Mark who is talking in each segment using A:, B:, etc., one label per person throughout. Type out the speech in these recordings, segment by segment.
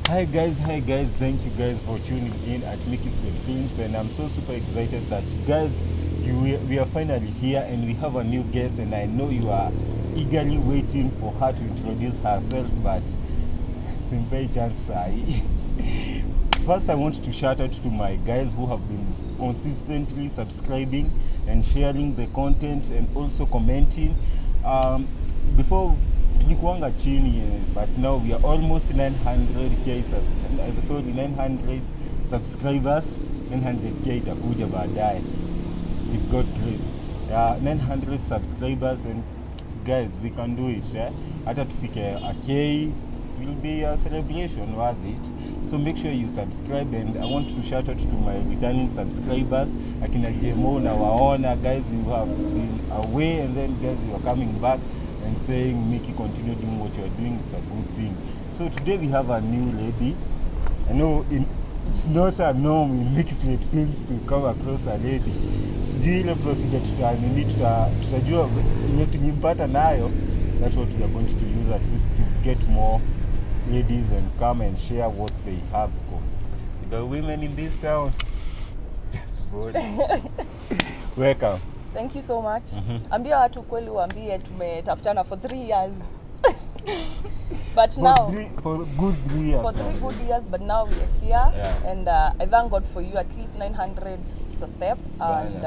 A: Hi guys, thank you guys for tuning in at Mickey's Films, and I'm so super excited that guys, we are finally here and we have a new guest, and I know you are eagerly waiting for her to introduce herself, but simple chance. First, I want to shout out to my guys who have been consistently subscribing and sharing the content and also commenting. Before tulikuanga chini, but now we are almost 900k 900 subscribers. 900k itakuja baadaye with God grace. 900 subscribers, and guys, we can do it. Hata tufike a K will be a celebration worth it. So make sure you subscribe, and I want to shout out to my returning subscribers. Akina Jemo na waona guys, you have been away, and then guys, you are coming back and saying, Mickey, continue doing what you are doing. It's a good thing. So today we have a new lady. I know it's not a norm in Mickey's Films to come across a lady. Sijui ile procedure tutajua yenye tulimpata nayo. That's what we are going to use at least to get more ladies and come and share what they have, because the women in this town, it's just boring. Welcome.
B: Thank you so much. Ambia watu kweli waambie tumetafutana for 3 years. But
A: for
B: now
A: for good 3 years.
B: For 3 good years, but now we are here, and I thank God for you. At least 900, it's a step. And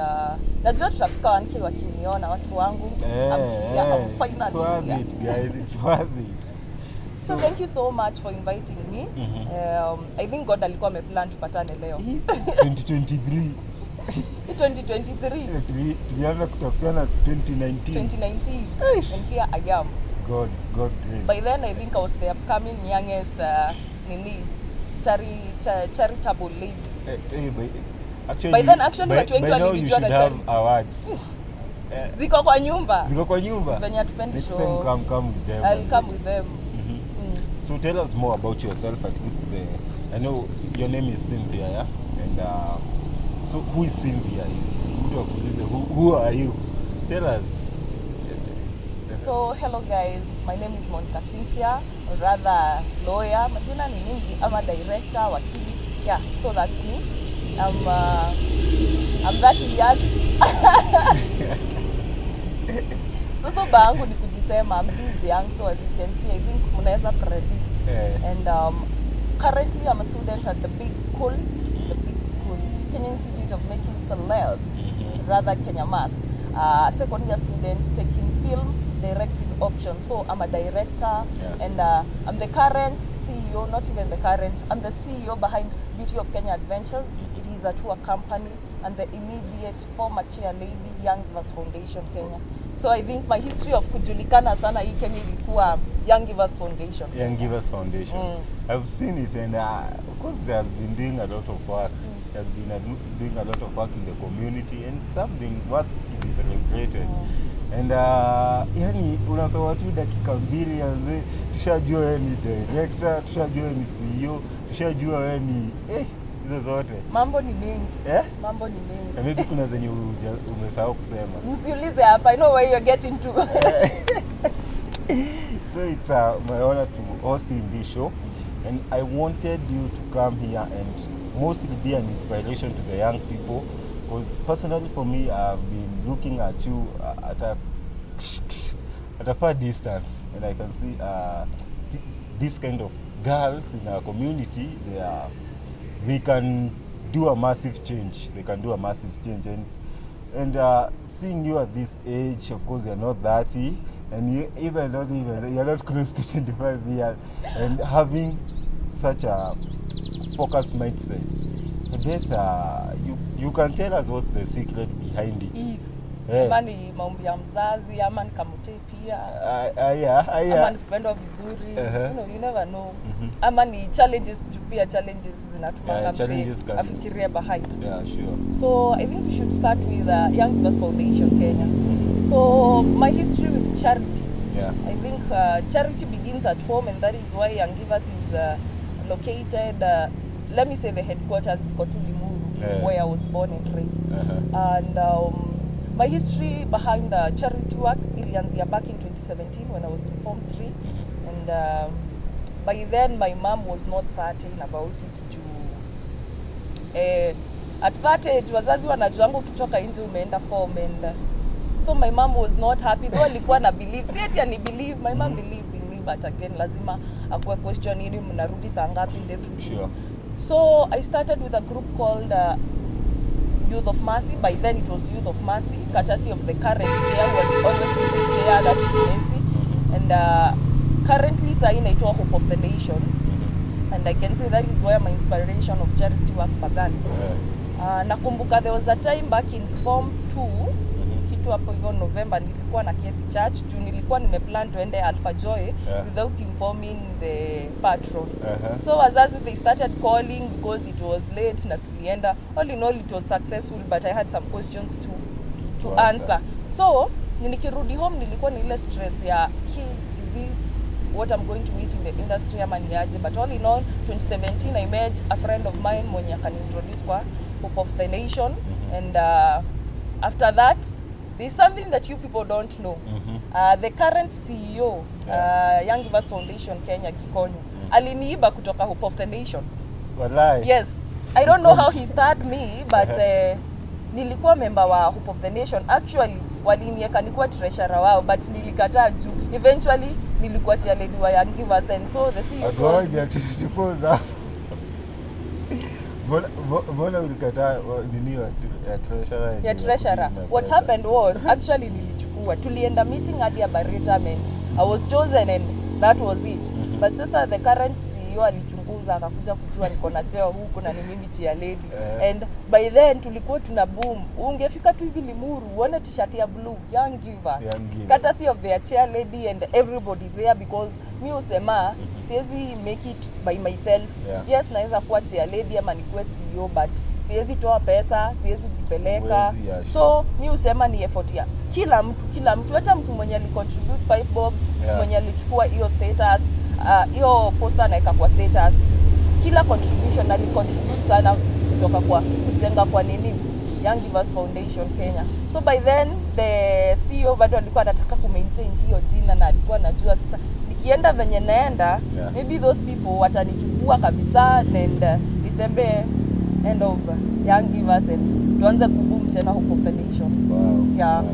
B: najua tutafika 1K wakiniona watu wangu. I'm here. I'm finally
A: it's worth
B: here.
A: it, guys. It's worth it.
B: So thank you so much for inviting me. I think God alikuwa ameplan tupatane leo.
A: 2023.
B: 2023.
A: Tulianza kutafutana 2019.
B: And here I am.
A: It's God grace.
B: By then I think I was the upcoming youngest charitable lady. By then actually watu wengi walijua na charity.
A: Awards.
B: Ziko kwa nyumba. Venye hatupendi
A: Next
B: show.
A: time come with them.
B: I'll come with them.
A: So tell us more about yourself, at least. I know your name is Cynthia, yeah? And so who is Cynthia? Who are you? Tell us.
B: So hello guys, my name is Monica Cynthia, or rather lawyer. Majina ni mingi. I'm a director, wakili. Yeah, so that's me. I'm 30 years. So baangu ni kujisema, I'm this young, so as you can see, I think munaweza predict. And currently I'm a student at the big school, Kenya Institute of Making Celebs, rather Kenya Mass. Second year student taking film directing option. So I'm a director, and I'm the current CEO, not even the current, I'm the CEO behind Beauty of Kenya Adventures. It is a tour company, and the immediate former chair lady, Young Givers Foundation Kenya. So I think my history of kujulikana sana hii Kenya ilikuwa Young Givers Foundation.
A: Young Givers Foundation. I've seen it, and of course he has been doing a lot of work. He has been doing a lot of work in the community, and something worth to be celebrated. And yani unapewa tu dakika mbili yanze, tushajua wewe ni director, tushajua wewe ni CEO, tushajua wewe ni hizo zote.
B: Mambo ni mengi. Mambo ni mengi.
A: Na maybe kuna zenye umesahau kusema.
B: Msiulize hapa, I know where you're getting to.
A: So it's my honor to host you in this show, and I wanted you to come here and mostly be an inspiration to the young people, because personally for me, I've been looking at you at a far distance, and I can see this kind of girls in our community. They can do a massive change. And seeing you at this age, of course you're not 30, and you're not close to 25 years, and having such a focused mindset. But you can tell us what the secret behind it
B: is. Ama ni maombi ya mzazi, ama ni kamute pia. Ama ni kupendwa vizuri. You never know. Ama ni challenges zinatumanga mzee afikirie behind.
A: Yeah, sure.
B: So I think we should start with Young Givers Foundation Kenya. So my history with charity. I think charity begins at home, and that is why Young Givers is located, let me say the headquarters is Limuru, where I was born and raised. And my history behind charity work ilianzia back in 2017 when I was in Form 3. And by then my mom was not certain about it at that age wazazi wanajuanga ukitoka nje umeenda form and so my mom was not happy though alikuwa na believe si ati ani believe my mom believes in me but again lazima akuwe question ili mnarudi saa ngapi and everything.
A: Sure.
B: So I started with a group called Youth of Mercy. By then it was Youth of Mercy, courtesy of the current chair who was always in the chair, that is Messi. And currently saa inaitwa Hope of the Nation. And I can say that is where my inspiration of charity work began. Nakumbuka there was a time back in Form 2 kitu hapo hivyo November nilikuwa na kesi church juu nilikuwa nimeplan tuende Alpha Joy without informing the patron. So wazazi they started calling because it was late na tulienda. All in all it was successful but I had some questions to answer. So nikirudi home nilikuwa na ile stress ya is this what I'm going to meet in the industry ama niaje, but all in all 2017 I met a friend of mine mwenye akanintroduce kwa Hope of the Nation and after that there's something that you people don't know. The current CEO Young Givers Foundation Kenya Gikonyo aliniiba kutoka Hope of the Nation.
A: Walai.
B: Yes, I don't know how he started me but nilikuwa member wa Hope of the Nation. Actually walinieka nilikuwa treasurer wao but nilikataa juu eventually nilikuwa chairlady wa Young Givers and so the CEO
A: Agoja tusipoza. Mbona ulikataa nini ya treasurer?
B: Ya treasurer. What happened was actually nilichukua. Tulienda meeting hadi ya Barretament. I was chosen and that was it. But sasa the current CEO alichunguza akakuja kujua niko na cheo huku na ni mimi chair lady. And by then tulikuwa tuna boom. Ungefika tu hivi Limuru uone t-shirt ya blue Young Givers. Courtesy of their chair lady and everybody there because mi usema siwezi make it by myself. Yes, naweza kuwa chair lady ama nikuwe CEO but siwezi toa pesa, siwezi jipeleka. So mi usema ni effort ya kila mtu hata mtu mwenye alicontribute 5 bob, mwenye alichukua hiyo status, hiyo poster naika kwa status. Kila contribution alicontribute sana kutoka kwa kujenga kwa nini Young Givers Foundation Kenya. So by then the CEO bado alikuwa anataka ku-maintain hiyo jina na alikuwa anajua sasa nikienda venye naenda maybe those people watanichukua kabisa and December end of Young Givers and tuanze kuboom tena Hope of the Nation.
A: Wow.
B: Yeah.
A: Wow.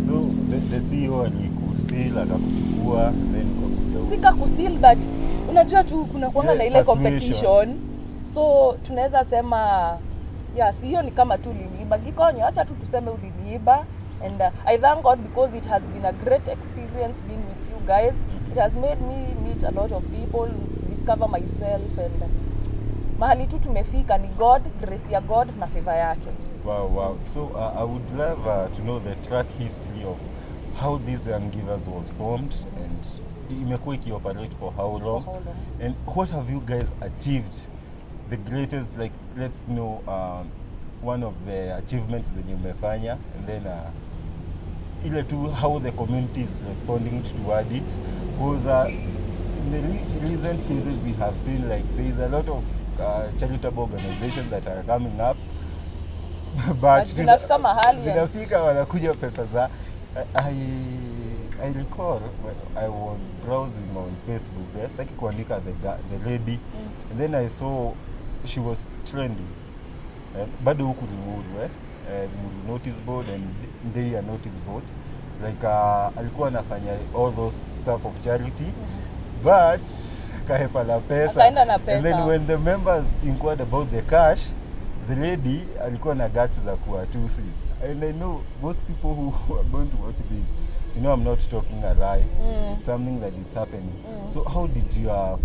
A: So the CEO alikusteal akakuchukua then ukakuja.
B: Sika kusteal but unajua tu kuna kuanga na ile competition. So tunaweza sema CEO ni kama tu uliniiba. Gikonyo acha tu tuseme uliniiba and I thank God because it has been a great experience being with you guys. It has made me meet a lot of people, discover myself and mahali tu tumefika ni God, grace ya God na favor yake.
A: Wow. So I would love to know the track history of how this Young Givers was formed and imekuwa ikioperate for how long? And what have you guys achieved? The greatest, like let's know one of the achievements zenye umefanya and then ile tu how the community is responding toward it because in the recent cases we have seen like there is a lot of charitable organizations that are coming up but
B: zinafika mahali
A: zinafika wanakuja pesa za I recall when I was browsing on Facebook sitaki kuandika the lady and then I saw she was trending bado huku Limuru notice board and they notice board like alikuwa anafanya all those stuff of charity but kaepa la pesa and then when the members inquired about the cash the lady alikuwa na guts za kuwatusi and I know most people who are going to watch this I'm not talking a lie. It's something that is happening. So how did your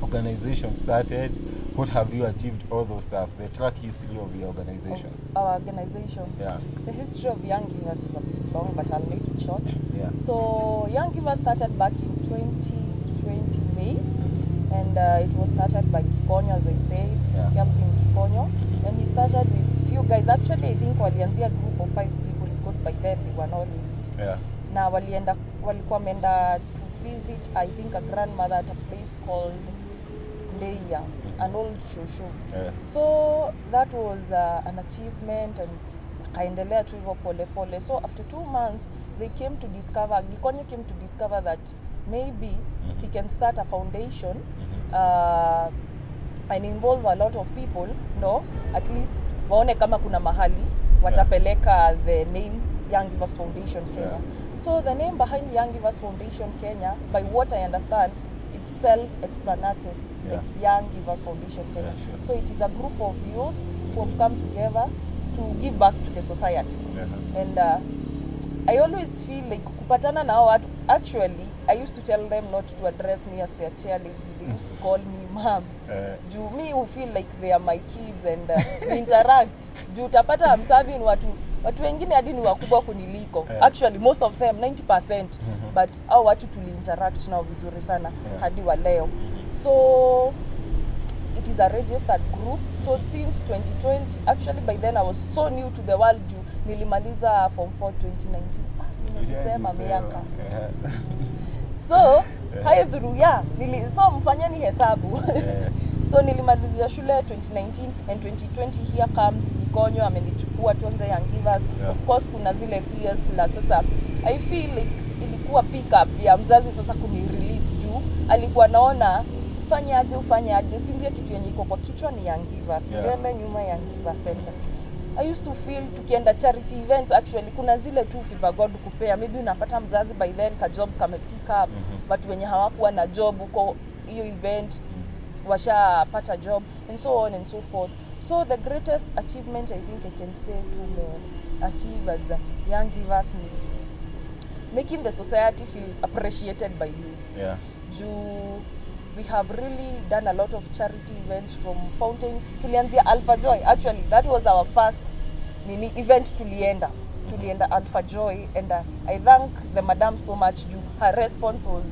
A: organization started? What have you achieved? All those stuff. The track history of the organization.
B: Our organization.
A: Yeah.
B: The history of Young Givers is a bit long, but I'll make it short.
A: Yeah.
B: So Young Givers started back in 2020 May, and it was started by Gikonyo, as I said, Kelvin Gikonyo, and he started with few guys. Actually, I think walianzia group of 5 people because by then they were not released.
A: Yeah.
B: Na walikuwa wameenda to visit I think a grandmother at a place called Ndeia, an old shosho. So that was an achievement and kaendelea tu hivyo pole pole. So after 2 months they came to discover, Gikonyo came to discover that maybe he can start a foundation and involve a lot of people, no, at least waone kama kuna mahali watapeleka the name Young Givers Foundation Kenya. So the name behind Young Givers Foundation Kenya, by what I understand, it's self-explanatory, like Young Givers Foundation Kenya. So it is a group of youths who have come together to give back to the society. And I always feel like kupatana na watu, actually I used to tell them not to address me as their chairlady. They used to call me mom. Juu me who feel like they are my kids and we interact. Juu utapata I'm serving watu wengine hadi ni wakubwa kuniliko. Actually most of them 90%, but hao watu tuli interact nao vizuri sana hadi wa leo. So it is a registered group. So since 2020, actually by then I was so new to the world. Nilimaliza form 4 2019. Nilisema miaka. So haya through so mfanyeni hesabu. So nilimaliza shule 2019 and 2020 here comes Ikonyo amenichukua tuanze Young Givers. Of course kuna zile fears plus sasa I feel like ilikuwa pick up ya mzazi sasa kuni release juu alikuwa naona ufanye aje si ndio kitu yenye iko kwa kichwa ni Young Givers mbele nyuma Young Givers center. I used to feel tukienda charity events actually kuna zile tu favor God kupea maybe unapata mzazi by then ka job kame pick up watu wenye hawakuwa na job huko hiyo event washapata job and so on and so forth. So the greatest achievement I think I can say to achieve as Young Givers ni making the society feel appreciated by youth. We have really done a lot of charity events from Fountain. Tulianzia Alpha Joy. Actually, that was our first mini event tulienda Alpha Joy, and I thank the madam so much. Her response was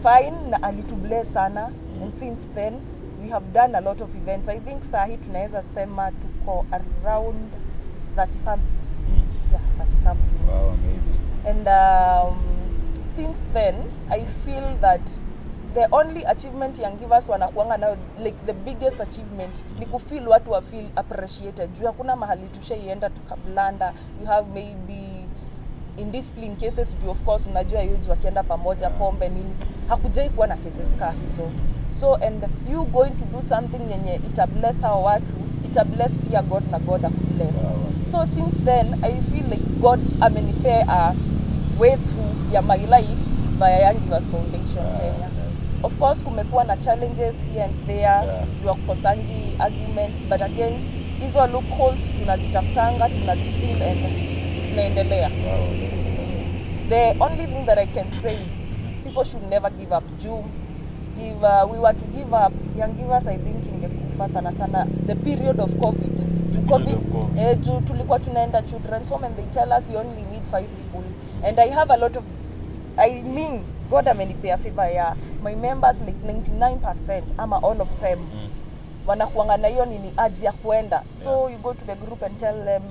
B: fine na alitubless sana, and since then we have done a lot of events. I think sahi tunaweza sema tuko around 30 something. Yeah, 30 something.
A: Wow, amazing.
B: And since then I feel that the only achievement Young Givers wanakuanga nayo, like the biggest achievement ni kufeel watu wa feel appreciated. Juu hakuna mahali tushaienda tukablanda. You have maybe indiscipline cases, juu of course unajua youth wakienda pamoja pombe nini, hakujai kuwa na cases ka hizo. So and you going to do something yenye ita bless hao watu, ita bless pia God na God akubless. So since then I feel like God amenipea a way through ya my life via Young Givers Foundation Kenya. Of course kumekuwa na challenges here and there, juu ya kukosangi argument, but again hizo loopholes tunazitafutanga, tunazifeel and tunaendelea. The only thing that I can say, people should never give up. Juu if we were to give up, Young Givers I think ingekufa sana sana the period of COVID. Juu tulikuwa tunaenda children's home and they tell us you only need 5 people, and I have a lot of, I mean God amenipea favor ya my members like 99% ama all of them wanakuanga na hiyo nini aji ya kuenda. So you go to the group and tell them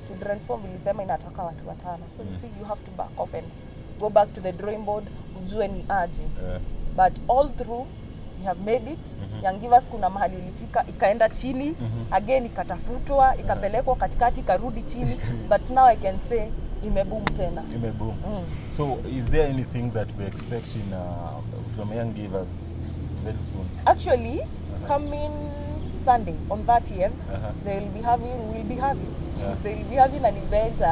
B: children's home ilisema inataka watu 5. So you see you have to back off and go back to the drawing board ujue ni aji. But all through we have made it. Young Givers kuna mahali ilifika ikaenda chini, again ikatafutwa, ikapelekwa katikati, ikarudi chini, but now I can say imeboom tena.
A: Imeboom. So is there anything that we expect in from Young Givers very soon?
B: Actually, coming Sunday on 30th, we'll be having an event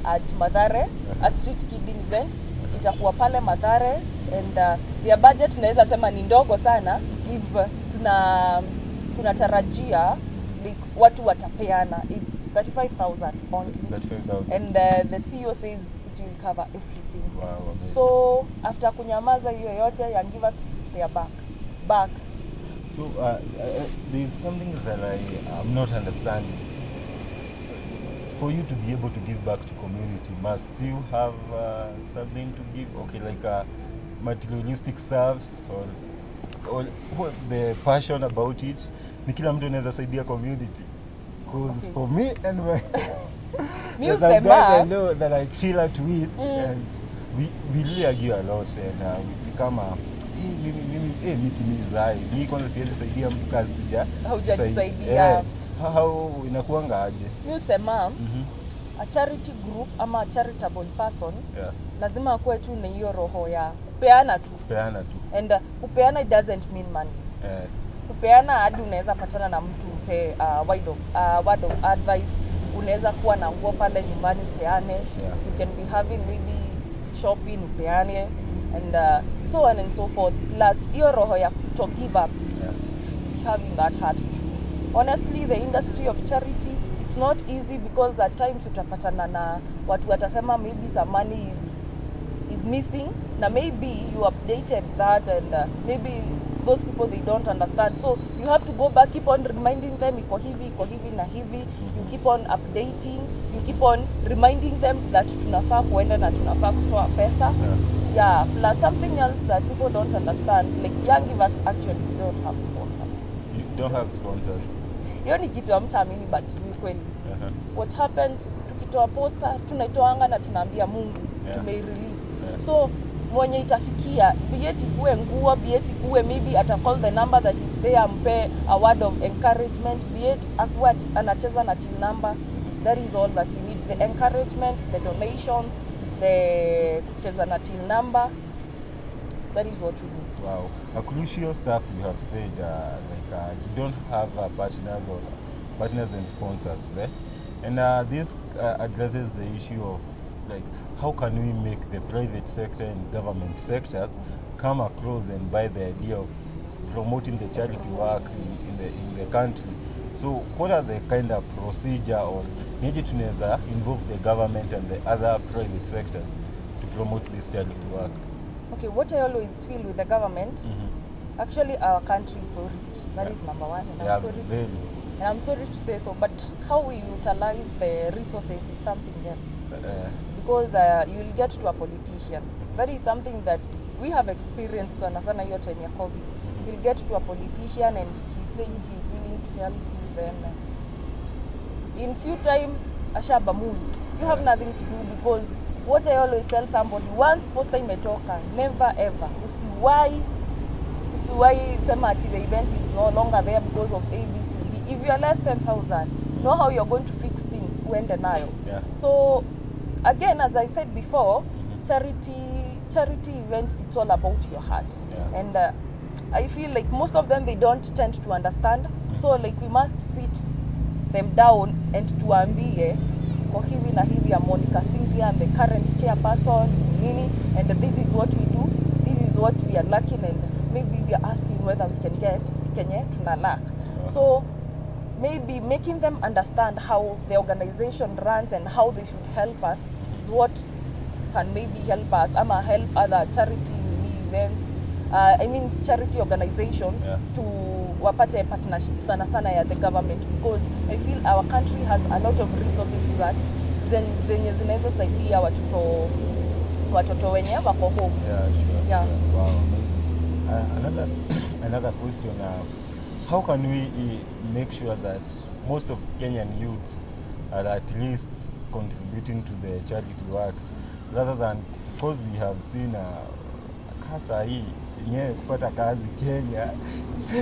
B: at Mathare, a street kidding event. Itakuwa pale Mathare, and their budget naweza sema ni ndogo sana if tunatarajia like watu watapeana. It's 35,000 only.
A: 35,000.
B: And the CEO says it will cover everything.
A: Wow,
B: so after kunyamaza hiyo yote, Young Givers they are back.
A: So there's something that I'm not understanding. For you to be able to give back to community, must you have something to give? Okay, like materialistic stuffs or what the passion about it? Ni kila mtu anaweza saidia community. Because for me and my guys I know that I chill out with, and we really argue a lot, and we become mimi kwanza siwezi saidia mtu kazi sija
B: hujajisaidia.
A: How inakuanga aje?
B: Mimi sema a charity group ama a charitable person lazima akuwe tu na hiyo roho ya kupeana tu.
A: Kupeana tu.
B: And kupeana, it doesn't mean money. Kupeana hadi unaweza patana na mtu mpe word of advice, unaweza kuwa na nguo pale nyumbani upeane. You can be having maybe shopping upeane, and so on and so forth. Plus hiyo roho ya to give up, having that heart. Honestly, the industry of charity, it's not easy, because at times utapatana na watu watasema maybe some money is missing, na maybe you updated that, and maybe those people, they don't understand, so you have to go back, keep on reminding them iko hivi na hivi. You keep on updating, you keep on reminding them that tunafaa kuenda na tunafaa kutoa pesa. Plus something else that people don't understand, like Young Givers actually don't have sponsors.
A: You don't have sponsors?
B: Hiyo ni kitu hamtaamini, but ni kweli. What happens, tukitoa poster tunaitoanga na tunaambia Mungu tumeirelease. So mwenye itafikia, be it kuwe nguo, be it kuwe maybe ata call the number that is there, mpe a word of encouragement, be it akuwa anacheza na team number. That is all that we need, the encouragement, the donations, the kucheza na team number. That is what we need.
A: Wow, a crucial stuff you have said, you don't have partners and sponsors, and this addresses the issue of like, how can we make the private sector and government sectors come across and buy the idea of promoting the charity work in the country? So what are the kind of procedure, or maybe tunaweza involve the government and the other private sectors to promote this charity work?
B: Okay, what I always feel with the government, actually our country is so rich. That is number one, and I'm sorry to say so, but how we utilize the resources is something else. Because you'll get to a politician. That is something that we have experienced sana hiyo time ya COVID. You'll get to a politician and he's saying he's willing to help you, then in few time ashabamuzi. You have nothing to do, because what I always tell somebody, once poster imetoka, never ever usiwai sema ati the event is no longer there because of ABCD. If you are less 10,000, know how you're going to fix things, uende nayo. So again, as I said before, charity event, it's all about your heart. And I feel like most of them, they don't tend to understand. So like, we must sit them down and tuambie kwa hivi na hivi, ya Monica Cynthia, I'm the current chairperson nini, and this is what we do, this is what we are lacking, and maybe we are asking whether we can get kenye tuna lack. So maybe making them understand how the organization runs and how they should help us is what can maybe help us, ama help other charity events, charity organizations to wapate partnership sana ya the government, because I feel our country has a lot of resources that zenye zinaweza saidia watoto wenye wako homes.
A: Wow. Another question, how can we make sure that most of Kenyan youths are at least contributing to the charity works, rather than, because we have seen kasa hii yenyewe kupata kazi Kenya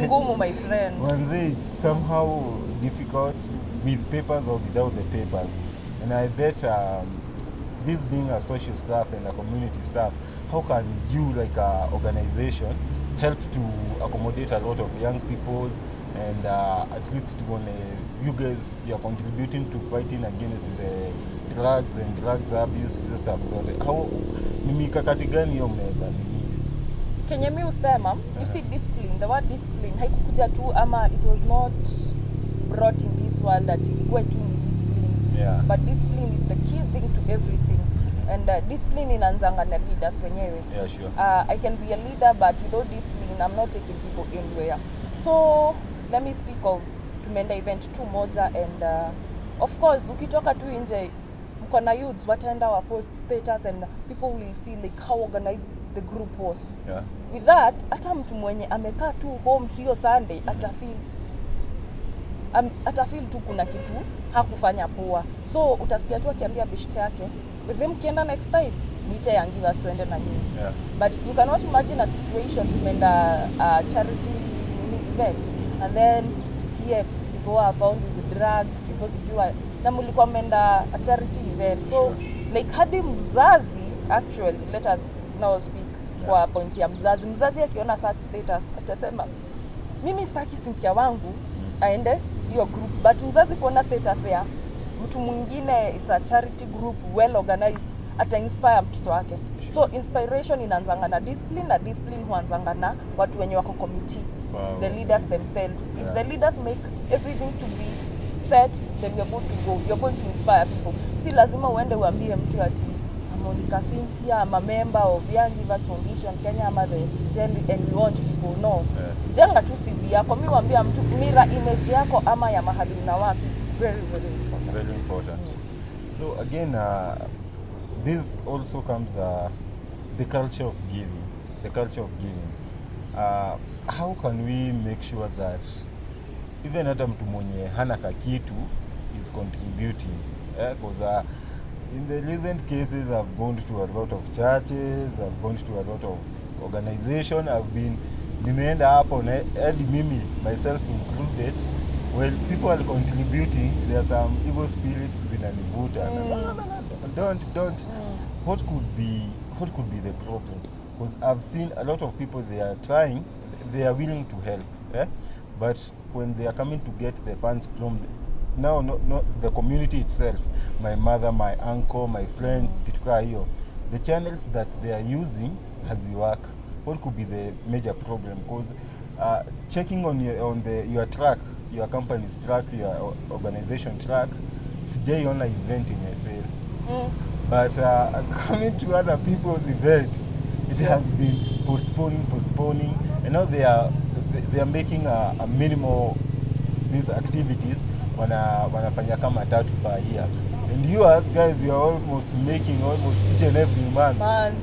B: ngumu, my friend.
A: Manze, it's somehow difficult with papers or without the papers. And I bet this being a social staff and a community staff, how can you, like an organization, help to accommodate a lot of young people, and at least you guys, you're contributing to fighting against the drugs and drugs abuse, this stuff. So how ni mikakati gani hiyo mnaweza
B: Kenya mi usema, you see discipline, the word discipline haikukuja tu, ama it was not brought in this world that ilikuwa tu ni discipline. But discipline is the key thing to everything. And discipline inaanzanga na leaders wenyewe. I can be a leader, but without discipline, I'm not taking people anywhere. So let me speak of tumeenda event tu moja, and of course ukitoka tu nje mko na youths wataenda wa post status, and people will see like how organized the group was. With that, hata mtu mwenye amekaa tu home hiyo Sunday atafeel tu kuna kitu hakufanya poa. So utasikia tu akiambia beshte yake, with them kienda next time niite Young Givers tuende na nyinyi. But you cannot imagine a situation tumeenda charity event, and then usikie people are found with drugs because you are na mlikuwa mmeenda a charity event. So like hadi mzazi, actually, let us now speak, kwa point ya mzazi akiona such status atasema mimi sitaki Cynthia wangu aende hiyo group, but mzazi kuona status ya mtu mwingine, it's a charity group well organized, ata inspire mtoto wake. So inspiration inaanzanga na discipline huanzanga na watu wenye wako committee, the leaders themselves. If the leaders make everything to be set, then you're good to go, you're going to inspire people. Si lazima uende uambie mtu ati Monica Cynthia, I'm a member of Young Givers Foundation Kenya, ama the child, and you want people. No. Jenga tu CV yako. Mimi waambia mtu mirror image yako ama ya mahali unawaki. It's very, very important.
A: Very important. So again, this also comes the culture of giving. The culture of giving. How can we make sure that even hata mtu mwenye hana kakitu is contributing? Because in the recent cases, I've gone to a lot of churches, I've gone to a lot of organizations, nimeenda hapo na hadi mimi myself included, well, people are contributing, there are some evil spirits zinanivuta. Don't. What could be the problem? Because I've seen a lot of people, they are trying, they are willing to help, but when they are coming to get the funds from not the community itself, my mother, my uncle, my friends, kituka hiyo, the channels that they are using haziwork. What could be the major problem? Because checking on your track, your company's track, your organization track, sijaiona event imefail. But coming to other people's event, it has been postponing, and now they are making a minimal these activities wanafanya kama 3 per year, and you as guys, you are almost making each and every month.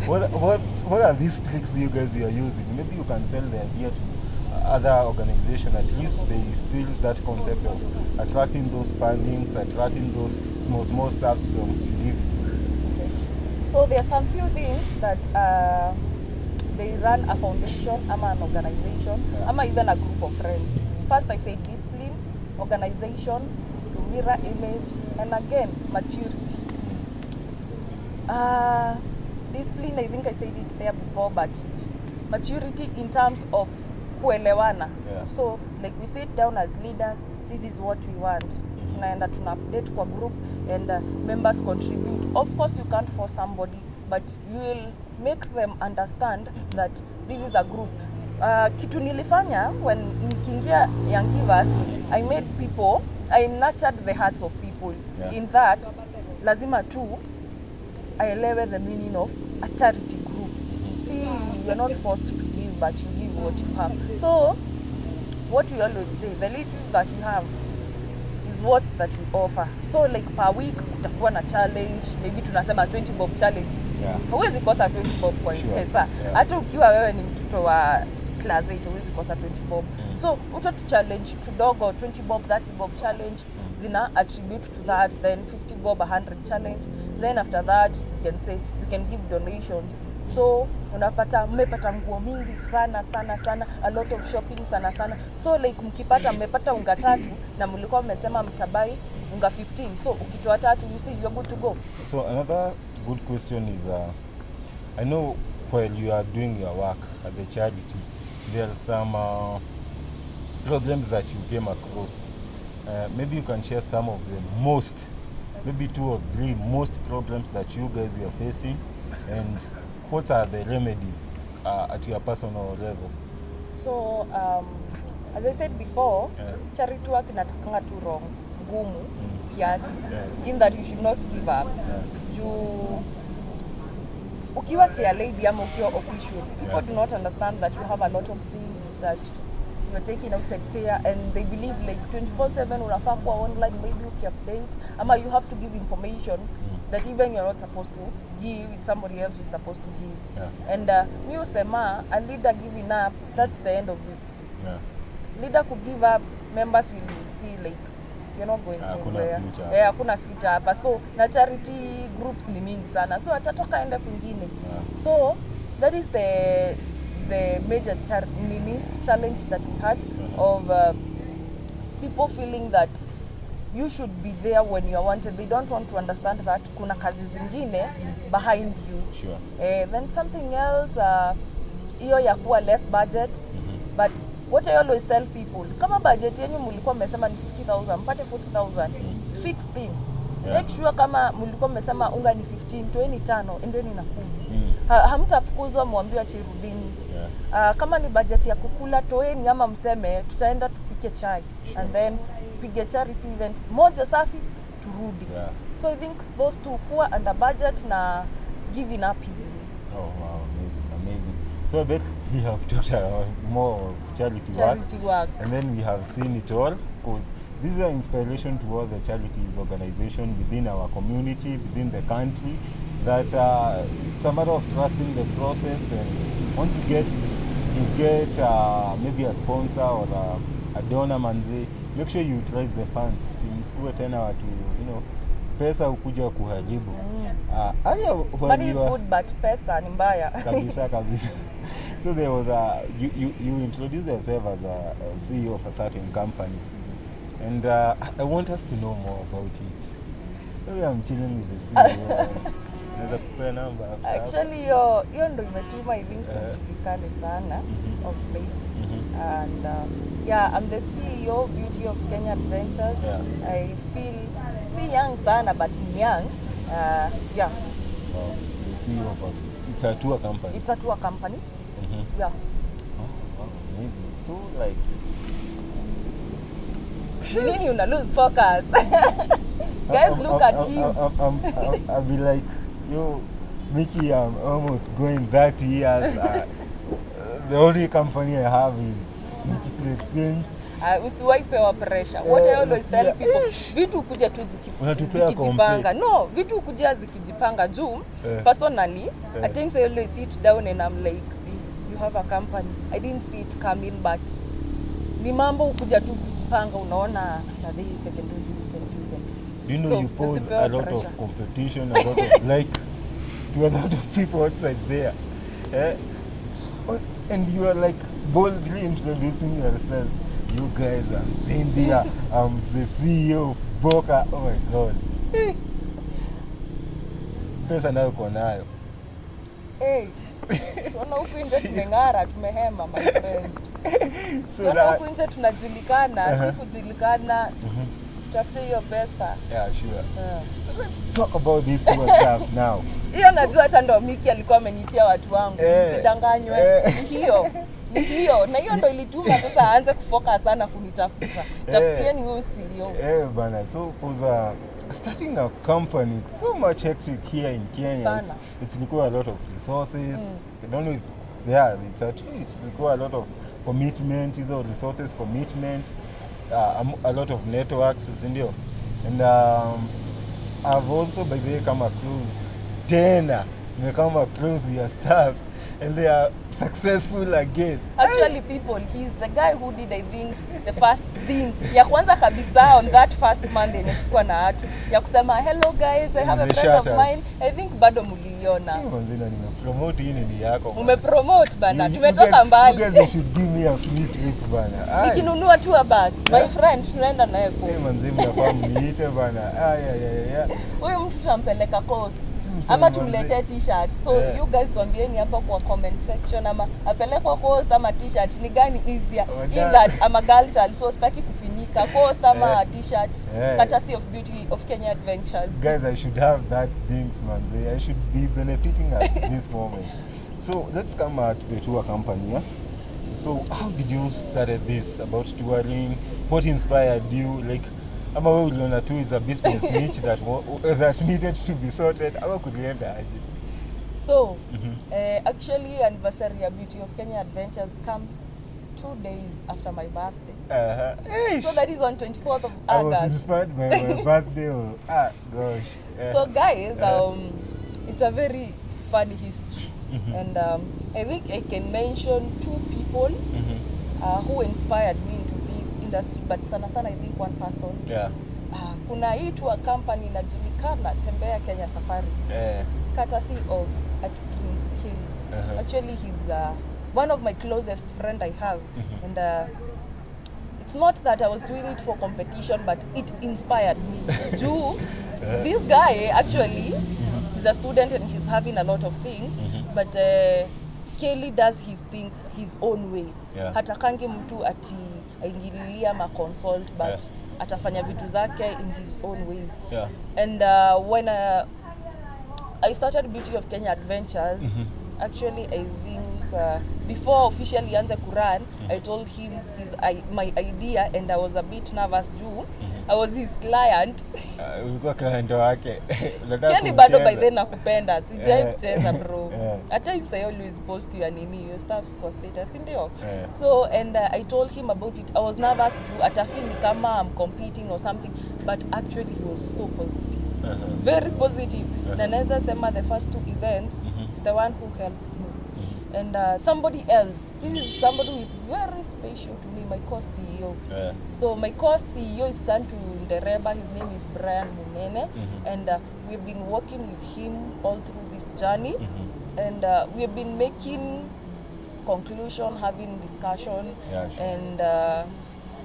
A: What are these tricks you guys are using? Maybe you can sell the idea to other organizations. At least they still that concept of attracting those fundings, attracting those small staffs from individuals.
B: Okay. So there are some few things that they run a foundation, ama an organization, ama even a group of friends. First, I say discipline, organization, mirror image, and again maturity. Discipline, I think I said it there before, but maturity in terms of kuelewana. So like we sit down as leaders, this is what we want. Tunaenda tuna update kwa group, and members contribute. Of course you can't force somebody, but you will make them understand that this is a group. Kitu nilifanya when nikiingia Young Givers, I made people, I nurtured the hearts of people. In that, lazima tu aelewe the meaning of a charity group. See, you are not forced to give, but you give what you have. So, what we always say, the little that you have is what that we offer. So like per week, kutakuwa na challenge, maybe tunasema 20 bob challenge. Huwezi kosa 20 bob kwa pesa. Hata ukiwa wewe ni mtoto wa class 8, huwezi kosa 20 bob. So utoto challenge tudogo, 20 bob, 30 bob challenge, zina attribute to that, then 50 bob, 100 challenge. Then after that, you can say, you can give donations. So mmepata nguo mingi sana, a lot of shopping sana. So like mmepata unga 3 na mlikuwa mmesema mtabai unga 15. So ukitoa 3, you see you're good to go.
A: So another good question is, I know while you are doing your work at the charity, there are some problems that you came across. Maybe you can share some of the maybe 2 or 3 most problems that you guys are facing, and what are the remedies at your personal level? So
B: as I said before, charity work inatakanga tu wrong, ngumu kiasi, in that you should not give up. Ukiwa chair lady ama ukiwa official, people do not understand that you have a lot of things that you're taking outside there, and they believe like 24/7 unafaa kuwa online, maybe uki-update, ama you have to give information that even you're not supposed to give, it's somebody else is supposed to give. And mi usema, a leader giving up, that's the end of it. Leader could give up, members will see like you're not going anywhere. Hakuna future hapa. So na charity groups ni mingi sana, so atatoka enda kwingine. So that is the major challenge that we had of people feeling that you should be there when you are wanted. They don't want to understand that kuna kazi zingine behind you.
A: Sure.
B: Then something else, hiyo ya kuwa less budget. But what I always tell people, kama budget yenyu mlikuwa mmesema ni 50,000, mpate 40,000, fix things. Make sure kama mlikuwa mmesema unga ni 15, toeni 5, endeni na 10. Hamtafukuzwa mwambiwa ati rudini. Kama ni budget ya kukula, toeni ama mseme tutaenda tupike chai. And then pige charity event moja safi turudi. So I think those two kuwa under budget na giving up easily.
A: Oh wow, amazing. So I bet we have talked about more of charity work. And then we have seen it all, because this is an inspiration to all the charities organizations within our community, within the country, that it's a matter of trusting the process, and once you get maybe a sponsor or a donor manze, make sure you utilize the funds. Msikuwe tena watu, pesa ukuja kuharibu.
B: Money is good, but pesa ni mbaya.
A: Kabisa. So there was you introduced yourself as a CEO of a certain company, and I want us to know more about it. Maybe I'm chilling with the CEO. Naweza kupea number.
B: Actually, hiyo ndo imetuma I think kujulikane sana of late. And I'm the CEO Beauty of Kenya Adventures. I feel young sana, but young.
A: The CEO of it's a tour company.
B: It's a tour company. Yeah.
A: Oh, amazing. So like,
B: nini una lose focus? Guys, look at him.
A: I'll be like, yo, Mickey, I'm almost going 30 years. The only company I have is Mickey Slate Films.
B: Usiwaipewa pressure. What I always tell people, vitu kuja tu zikijipanga. No, vitu kuja zikijipanga juu. Personally, at times I always sit down and I'm like, you have a company. I didn't see it coming, but ni mambo kuja tu kujipanga, unaona after this I can do this and this and this.
A: You know, so, you pose a lot of competition, a lot of like to a lot of people outside there. And you are like boldly introducing yourself. You guys, I'm Cynthia, I'm the CEO of Boca. Oh my God. Pesa nayo uko nayo.
B: Tunaona huku nje tumeng'ara, tumehema my friend. So huku nje tunajulikana, si kujulikana. Tafute hiyo pesa.
A: Yeah, sure. So let's talk about this tour stuff now.
B: Hiyo najua hata ndo Miki alikuwa amenitia watu wangu. Usidanganywe. Ni hiyo. Na hiyo ndo ilituma sasa aanze kufocus sana kunitafuta. Tafutieni huyo CEO.
A: Bana. So starting a company, it's so much hectic here in Kenya. It's require a lot of resources. I don't know if it's require a lot of commitment, resources, commitment, a lot of networks, and I've also by the way come across your staffs, and they are successful again.
B: Actually, people, he's the guy who did, I think, the first thing. Ya kwanza kabisa on that first Monday yenye sikuwa na watu. Ya kusema, hello guys, I have a friend of mine. I think bado muliona.
A: Nimepromote hii nini yako.
B: Umepromote bana. Tumetoka mbali.
A: You guys should give me a free trip bana.
B: Nikinunua tu bus. My friend, tunaenda naye kwa.
A: Manzi mnafahamu niite bana.
B: Huyu mtu tutampeleka Coast. Ama tumletee t-shirt. So you guys tuambieni hapa kwa comment section, ama apelekwa Coast ama t-shirt ni gani easier. In that I'm a girl child, so sitaki kufinika. Coast ama t-shirt. Courtesy of Beauty of Kenya Adventures.
A: Guys, I should have that things, manze. I should be benefiting at this moment. So let's come at the tour company. Yeah? So how did you started this about touring? What inspired you? Like, ama wewe uliona tu it's a business niche that needed to be sorted, ama kulienda aje?
B: So actually anniversary ya Beauty of Kenya Adventures come 2 days after my birthday. So that is on 24th of August.
A: I was inspired by my birthday. Gosh.
B: So guys, it's a very funny history. And I think I can mention 2 people who inspired me into this industry, but sana I think one person. Kuna hii tour company inajulikana Tembea Kenya Safari. Courtesy of Prince King. Actually he's one of my closest friend I have, and it's it's not that I was doing it for competition, but it inspired me. This guy actually is a student and he's having a lot of things, but Kelly does his things his own way. Hatakangi mtu ati aingililia ma consult, but atafanya vitu zake in his own ways. And when I started Beauty of Kenya Adventures, actually I think before officially anze kuran, I told him my idea, and I was a bit nervous juu I was his client.
A: Ulikuwa client wake.
B: Kelly bado by then nakupenda. Sijai kucheza bro. At times I always post your your stuff kwa status, ndio. So and I told him about it. I was nervous too. Atafeel ni kama I'm competing or something, but actually he was so positive. Very positive. Na naweza sema the first 2 events is the one who helped me. And somebody else, this is somebody who is very special to me, my co-CEO. So my co-CEO is son to Ndereba, his name is Brian Munene, and we've been working with him all through this journey, and we've been making conclusion, having discussion, and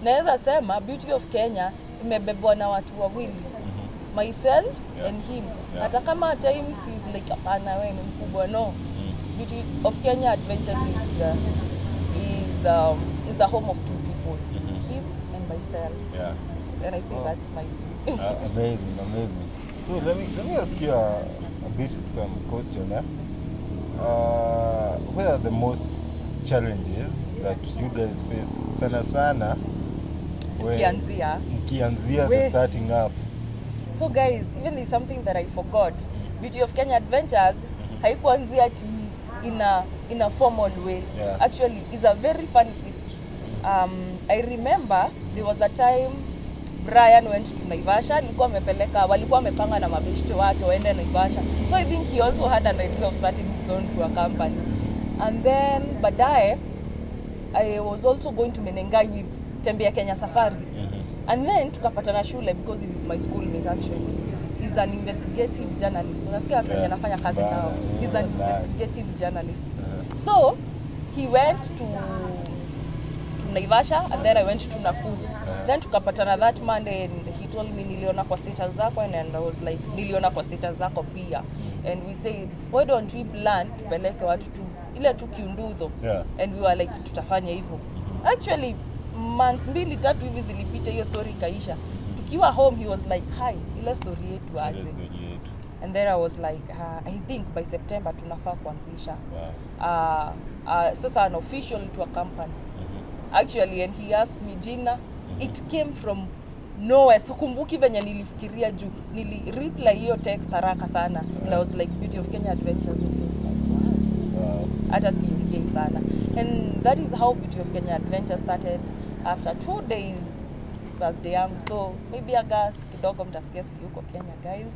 B: naweza sema Beauty of Kenya imebebwa na watu wawili, myself and him. Hata kama at times is like apana wewe ni mkubwa, no. Beauty of Kenya Adventures is the home of 2 people, him and myself. And I think that's my
A: amazing. So let me ask you a bit some question. What are the most challenges that you guys faced sana when mkianzia the starting up?
B: So guys, even there's something that I forgot. Beauty of Kenya Adventures haikuanzia ati in a formal way. Actually, it's a very funny history. I remember there was a time Brian went to Naivasha, walikuwa wamepanga na mabeshte wake waende Naivasha. So I think he also had an idea of starting his own tour company. And then baadaye I was also going to Menengai with Tembea Kenya Safaris. And then tukapatana shule because he's my schoolmate actually. He's an investigative journalist. Unasikia watu wenye anafanya kazi nao. He's an investigative journalist. So he went to Naivasha and then I went to Nakuru. Then tukapatana that Monday and he told me niliona kwa status zako, and I was like niliona kwa status zako pia. And we said why don't we plan tupeleke watu tu ile tu kiunduzo. And we were like tutafanya hivyo. Actually months 2-3 hivi zilipita hiyo story kaisha. Tukiwa home he was like hi ile story yetu aje. And then I was like I think by September tunafaa kuanzisha sasa an official to a company. Actually, and he asked me jina, it came from nowhere. So kumbuki venye nilifikiria juu reply hiyo text haraka sana. And I was like Beauty of Kenya Adventures, and was like wow. Hata siongei sana. And that is how Beauty of Kenya Adventures started after 2 days birthday yangu. So maybe August kidogo mtasikia si yuko Kenya guys.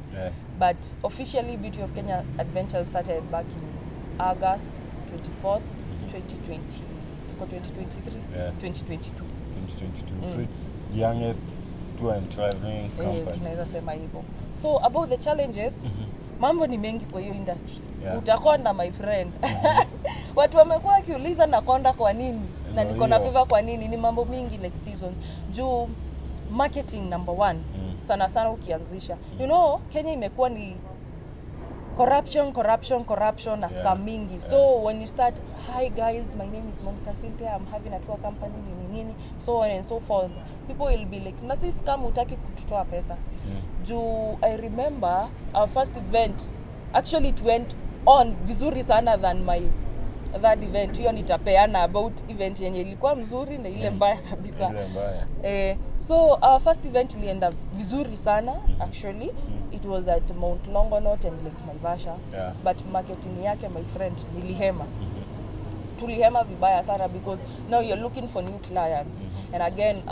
B: But officially Beauty of Kenya Adventures started back in August 24th, 2020. 2022.
A: So it's youngest tour and traveling company.
B: Tunaweza sema hivyo. So about the challenges, mambo ni mengi kwa hiyo industry. Utakonda my friend. Watu wamekuwa kiuliza nakonda kwa nini na niko na fever kwa nini, ni mambo mingi like this one. Juu marketing number 1. Sana ukianzisha. You know, Kenya imekuwa ni corruption na scam mingi. So when you start, hi guys, my name is Monica Cynthia, I'm having a tour company, nini, so on and so forth. People will be like, nasi scam utaki kututoa pesa. I remember our first event, actually it went on vizuri sana than my that event. Hiyo nitapeana about event yenye ilikuwa mzuri na ile mbaya kabisa. So our first event ilienda vizuri sana actually. It was at Mount Longonot and Lake Naivasha. But marketing yake my friend nilihema. Tulihema vibaya sana because now you're looking for new clients. And again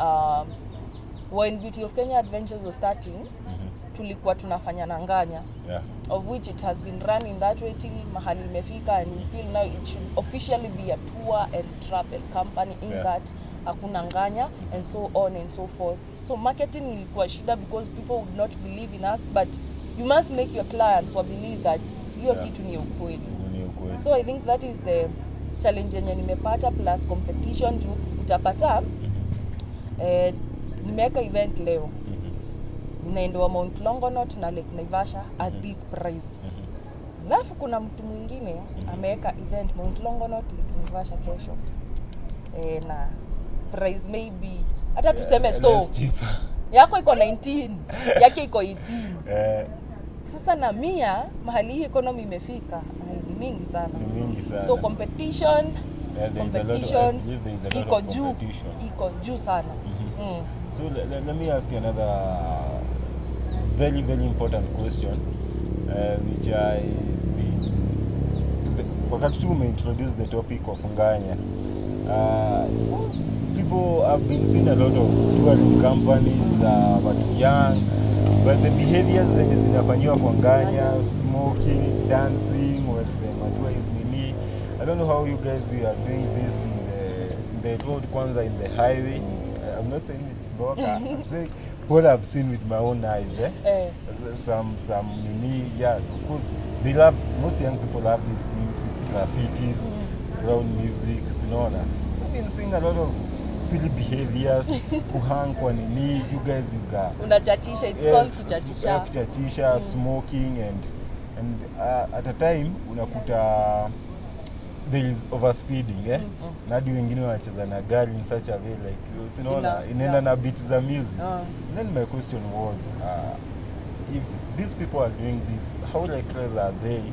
B: when Beauty of Kenya Adventures was starting, tulikuwa tunafanya nanganya. Of which it has been running that way till mahali imefika, and we feel now it should officially be a tour and travel company in that hakuna nganya and so on and so forth. So marketing ilikuwa shida because people would not believe in us, but you must make your clients believe that hiyo kitu ni ukweli. So I think that is the challenge yenye nimepata, plus competition tu utapata nimeweka event leo. Inaendwa Mount Longonot na Lake Naivasha at this price. Alafu kuna mtu mwingine ameweka event Mount Longonot Lake Naivasha kesho. Na price maybe hata tuseme so. Yako iko 19, yake iko 18. Sasa na mia mahali hii economy imefika ni mingi sana. So competition iko juu sana.
A: So let me ask you another very very important question which wakati tu umeintroduce the topic of nganya. People have been seeing a lot of touring companies but young, but the behaviors that zinafanywa kwa nganya, smoking, dancing, with the matua is nini. I don't know how you guys are doing this in the road kwanza, in the highway. I'm not saying it's broken. I'm saying what I've seen with my own eyes. Some nini, yeah, of course they love, most young people love these things with graffitis, loud music, sinona. I've been seeing a lot of silly behaviors, kuhang kwa nini, you guys
B: unachachisha, it's called kuchachisha,
A: smoking and at a time unakuta there is overspeeding, Nadi wengine wanacheza na gari in such a way like sinaona inaenda na beats za music. Then my question was if these people are doing this, how reckless are they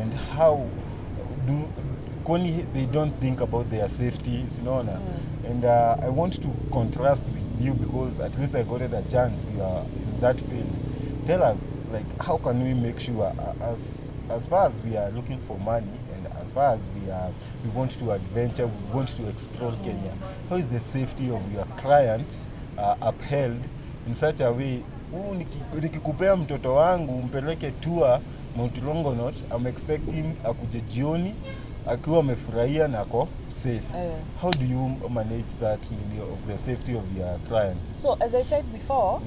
A: and how do they don't think about their safety, sinaona. And I want to contrast with you because at least I got a chance in that field. Tell us, like, how can we make sure as far as we are looking for money and as far as we want to adventure, we want to explore Kenya, how is the safety of your client upheld in such a way? Nikikupea mtoto wangu mpeleke tour Mount Longonot, I'm expecting akuje jioni akiwa amefurahia na ako safe. How do you manage that of the safety of your clients?
B: So as I said before,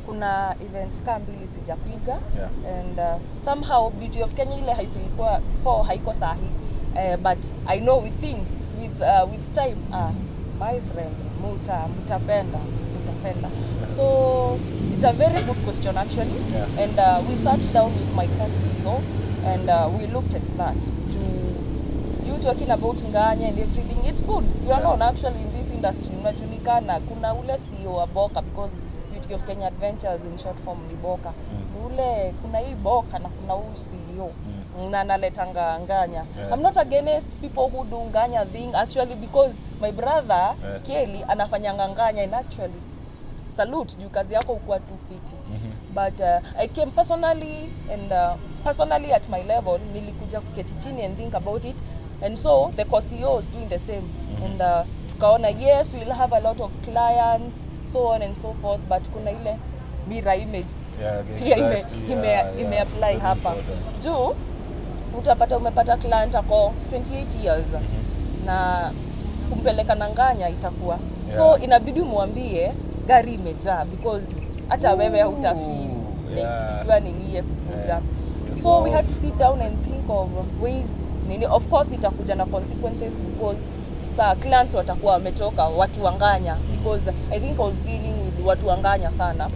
B: kuna events kama mbili sijapiga, and somehow beauty of Kenya ile haikuwa before, haiko sahi, but I know with things with time my friend mutapenda. So it's a very good question actually, and we sat down with my CEO and we looked at that. You talking about nganya and everything, it's good. You are known actually in this industry, unajulikana. Kuna ule CEO wa Boka, because Beauty of Kenya Adventures in short form ni Boka. Ule kuna hii Boka na kuna huyu CEO na naletanga nganya. I'm not against people who do nganya thing actually, because my brother Kelly anafanya nganya, and actually salute juu kazi yako ukuwa 250. But I came personally, and personally at my level nilikuja kuketi chini and think about it, and so the CEO is doing the same, and tukaona yes we'll have a lot of clients, so on and so forth, but kuna ile mirror image ime apply hapa juu utapata umepata client ako 28 years na kumpeleka na nganya itakuwa so inabidi muambie gari imejaa, because hata wewe hautafeel ikiwa nini kuja. So we had to sit down and think of ways nini, of course itakuja na consequences, because sa clients watakuwa wametoka watu wanganya, because I think I was dealing with watu wanganya sana.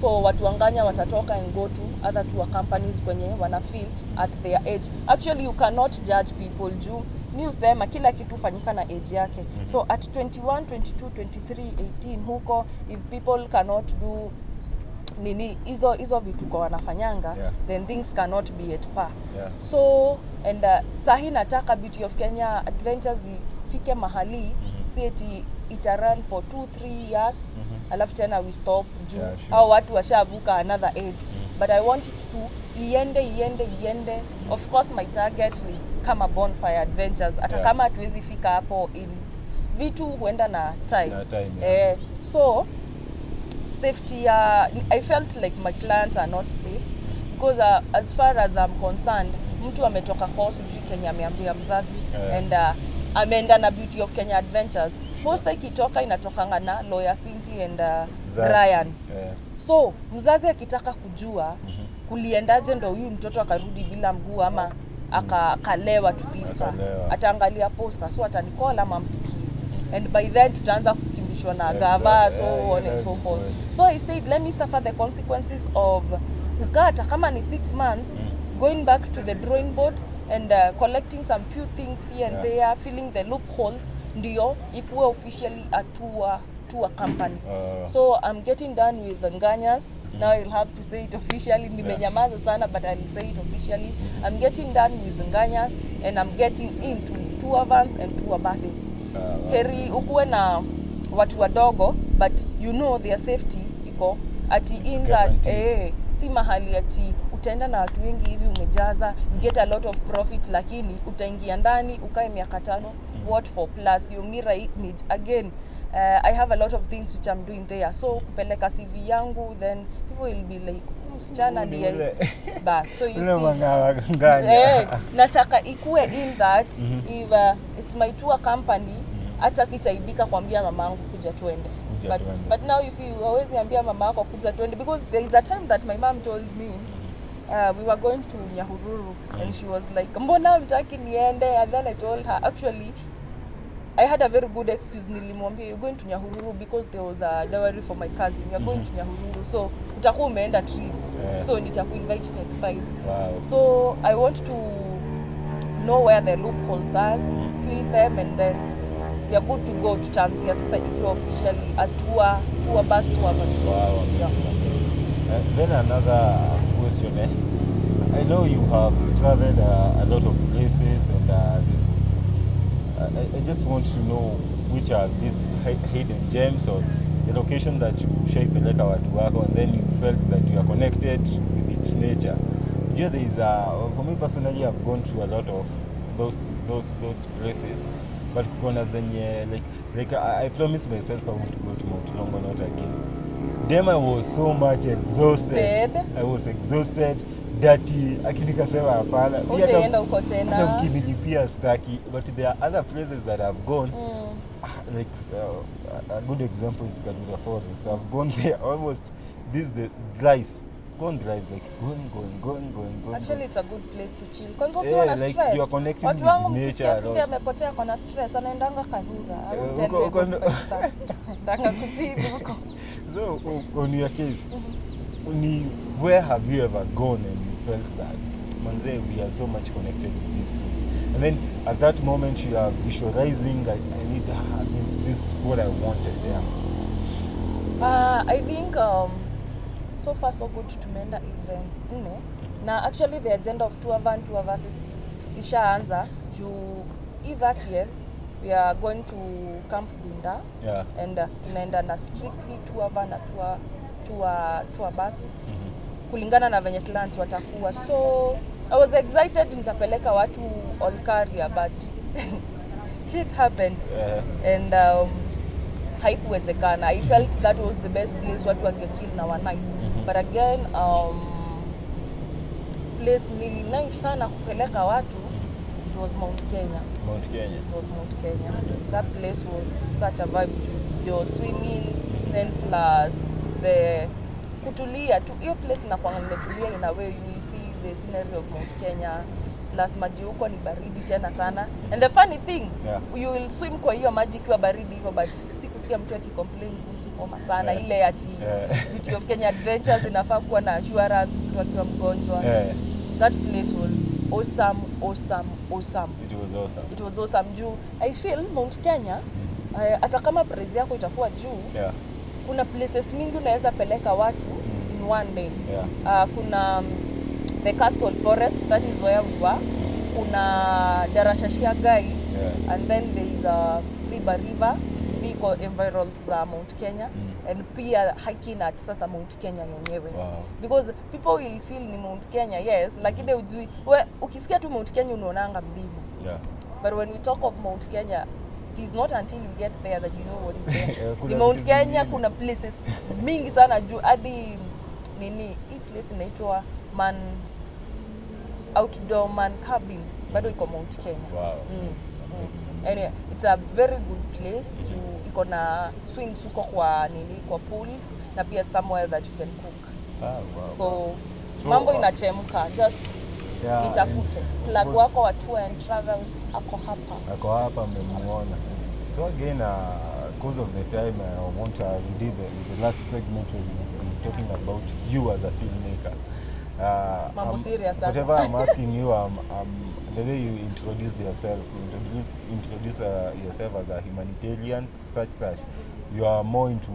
B: So watu wanganya watatoka and go to other tour companies kwenye wana feel at their age. Actually you cannot judge people juu ni usema kila kitu fanyika na age yake. So at 21, 22, 23, 18 huko, if people cannot do nini hizo vitu kwa wanafanyanga, then things cannot be at par. So and sahi nataka Beauty of Kenya Adventures ifike mahali si eti ita run for 2-3 years alafu tena we stop juu au watu washavuka another age. But I want it to iende. Of course my target ni kama Bonfire Adventures, hata kama hatuwezi fika hapo, in vitu huenda na time. So safety, I felt like my clients are not safe, because as far as I'm concerned, mtu ametoka course juu Kenya ameambia mzazi, and ameenda na Beauty of Kenya Adventures. Most ikitoka inatokanga na Lawyer Cindy and Brian. So mzazi akitaka kujua kuliendaje ndo huyu mtoto akarudi bila mguu ama akalewa to this far, ataangalia poster, so atanikola ama mpikie, and by then tutaanza imerudishwa na gava, so on and so forth. So I said, let me suffer the consequences of kukata kama ni 6 months, going back to the drawing board and collecting some few things here and there, filling the loopholes, ndio ikuwe officially a tour company. So I'm getting done with the Nganyas. Now I'll have to say it officially. Nimenyamaza sana, but I'll say it officially. I'm getting done with the Nganyas and I'm getting into tour vans and tour buses. Heri ukuwe na watu wadogo, but you know their safety iko ati in that si mahali ati utaenda na watu wengi hivi umejaza, you get a lot of profit, lakini utaingia ndani ukae miaka 5, what for, plus your mirror image again. I have a lot of things which I'm doing there, so kupeleka CV yangu, then people will be like, msichana ni bas. So you see, nataka ikue in that if it's my tour company, hata sitaibika kwambia mamangu kuja twende. But now you see, hawezi ambia mama yako kuja twende, because there is a time that my mom told me we were going to Nyahururu and she was like, mbona mtaki niende? And then I told her, actually I had a very good excuse. Nilimwambia, you're going to Nyahururu because there was a dowry for my cousin. You're going to Nyahururu, so utakuwa umeenda trip, so nitakuinvite next time. So I want to know where the loopholes are, fill them, and then we are good to go. Tutaanzia sasa ikiwa officially a tour bus tour.
A: Then another question, I know you have traveled a lot of places, and I just want to know which are these hidden gems or the location that you shaipeleka watu wako, and then you felt that you are connected with its nature. You know, there is for me personally, I've gone through a lot of those places, but kuna zenye like I promised myself I won't go to Mount Longonot again. Then I was so much exhausted. I was exhausted, dirty. Akinikasema hapana.
B: Utaenda uko tena.
A: Na ukinilipia staki. But there are other places that I've gone. Like a good example is Kadura Forest. I've gone there almost. This the dries. Gone dries, like going.
B: Actually, it's a good place to chill. Kwanza ukiwa na stress.
A: Like you are connecting with nature.
B: Watu wangu amepotea kwa na stress, anaendanga Kadura. Ndanga kuchill huko.
A: So on your case, where have you ever gone and you felt that, manze, we are so much connected with this place? And then at that moment you are visualizing that I need this is what I wanted there.
B: I think so far so good tumeenda events na actually the agenda of tour van tour versus ishaanza juu that year we are going to Camp Dunda and tunaenda na strictly tour van na tour bus kulingana na venye clients watakuwa. So I was excited nitapeleka watu Olkaria, but shit happened and haikuwezekana. I felt that was the best place watu wangechill na wa nice, but again place really nice sana kupeleka watu, it was Mount Kenya. It was Mount Kenya. That place was such a vibe. You're swimming, then plus the kutulia tu. Hiyo place inakuwa imetulia in a way, you will see the scenery of Mount Kenya. Plus maji huko ni baridi tena sana. And the funny thing, you will swim kwa hiyo maji kwa baridi hivyo, but sikusikia mtu akicomplain kuhusu homa sana. Ile ati Beauty of Kenya Adventures inafaa kuwa na assurance mtu akiwa mgonjwa. That place was awesome. It was awesome. Juu I feel Mount Kenya hata kama price yako itakuwa juu, kuna places mingi unaweza peleka watu in one day. Kuna the Castle Forest, that is where we were. Kuna Darashashia Gai, and then there is a River, biko environs za Mount Kenya, and pia hiking at sasa Mount Kenya yenyewe. Because people will feel ni Mount Kenya, yes, lakini ujui, ukisikia tu Mount Kenya unaonanga mlima. But when we talk of Mount Kenya, it is not until you get there that you know what is there. Ni Mount Kenya kuna places mingi sana juu hadi hii place inaitwa Outdoor Man Cabin, bado iko Mount Kenya. Anyway, it's a very good place to iko na swings huko kwa pools na pia somewhere that you can cook. So mambo inachemka, just nitafute plug wako wa tour and travel ako hapa
A: mmemuona. So again, because of the time, I want to read the last segment where we've been talking about you as a filmmaker.
B: Mambo serious sasa.
A: Whatever I'm asking you, the way you introduced yourself, introduce yourself as a humanitarian, such that you are more into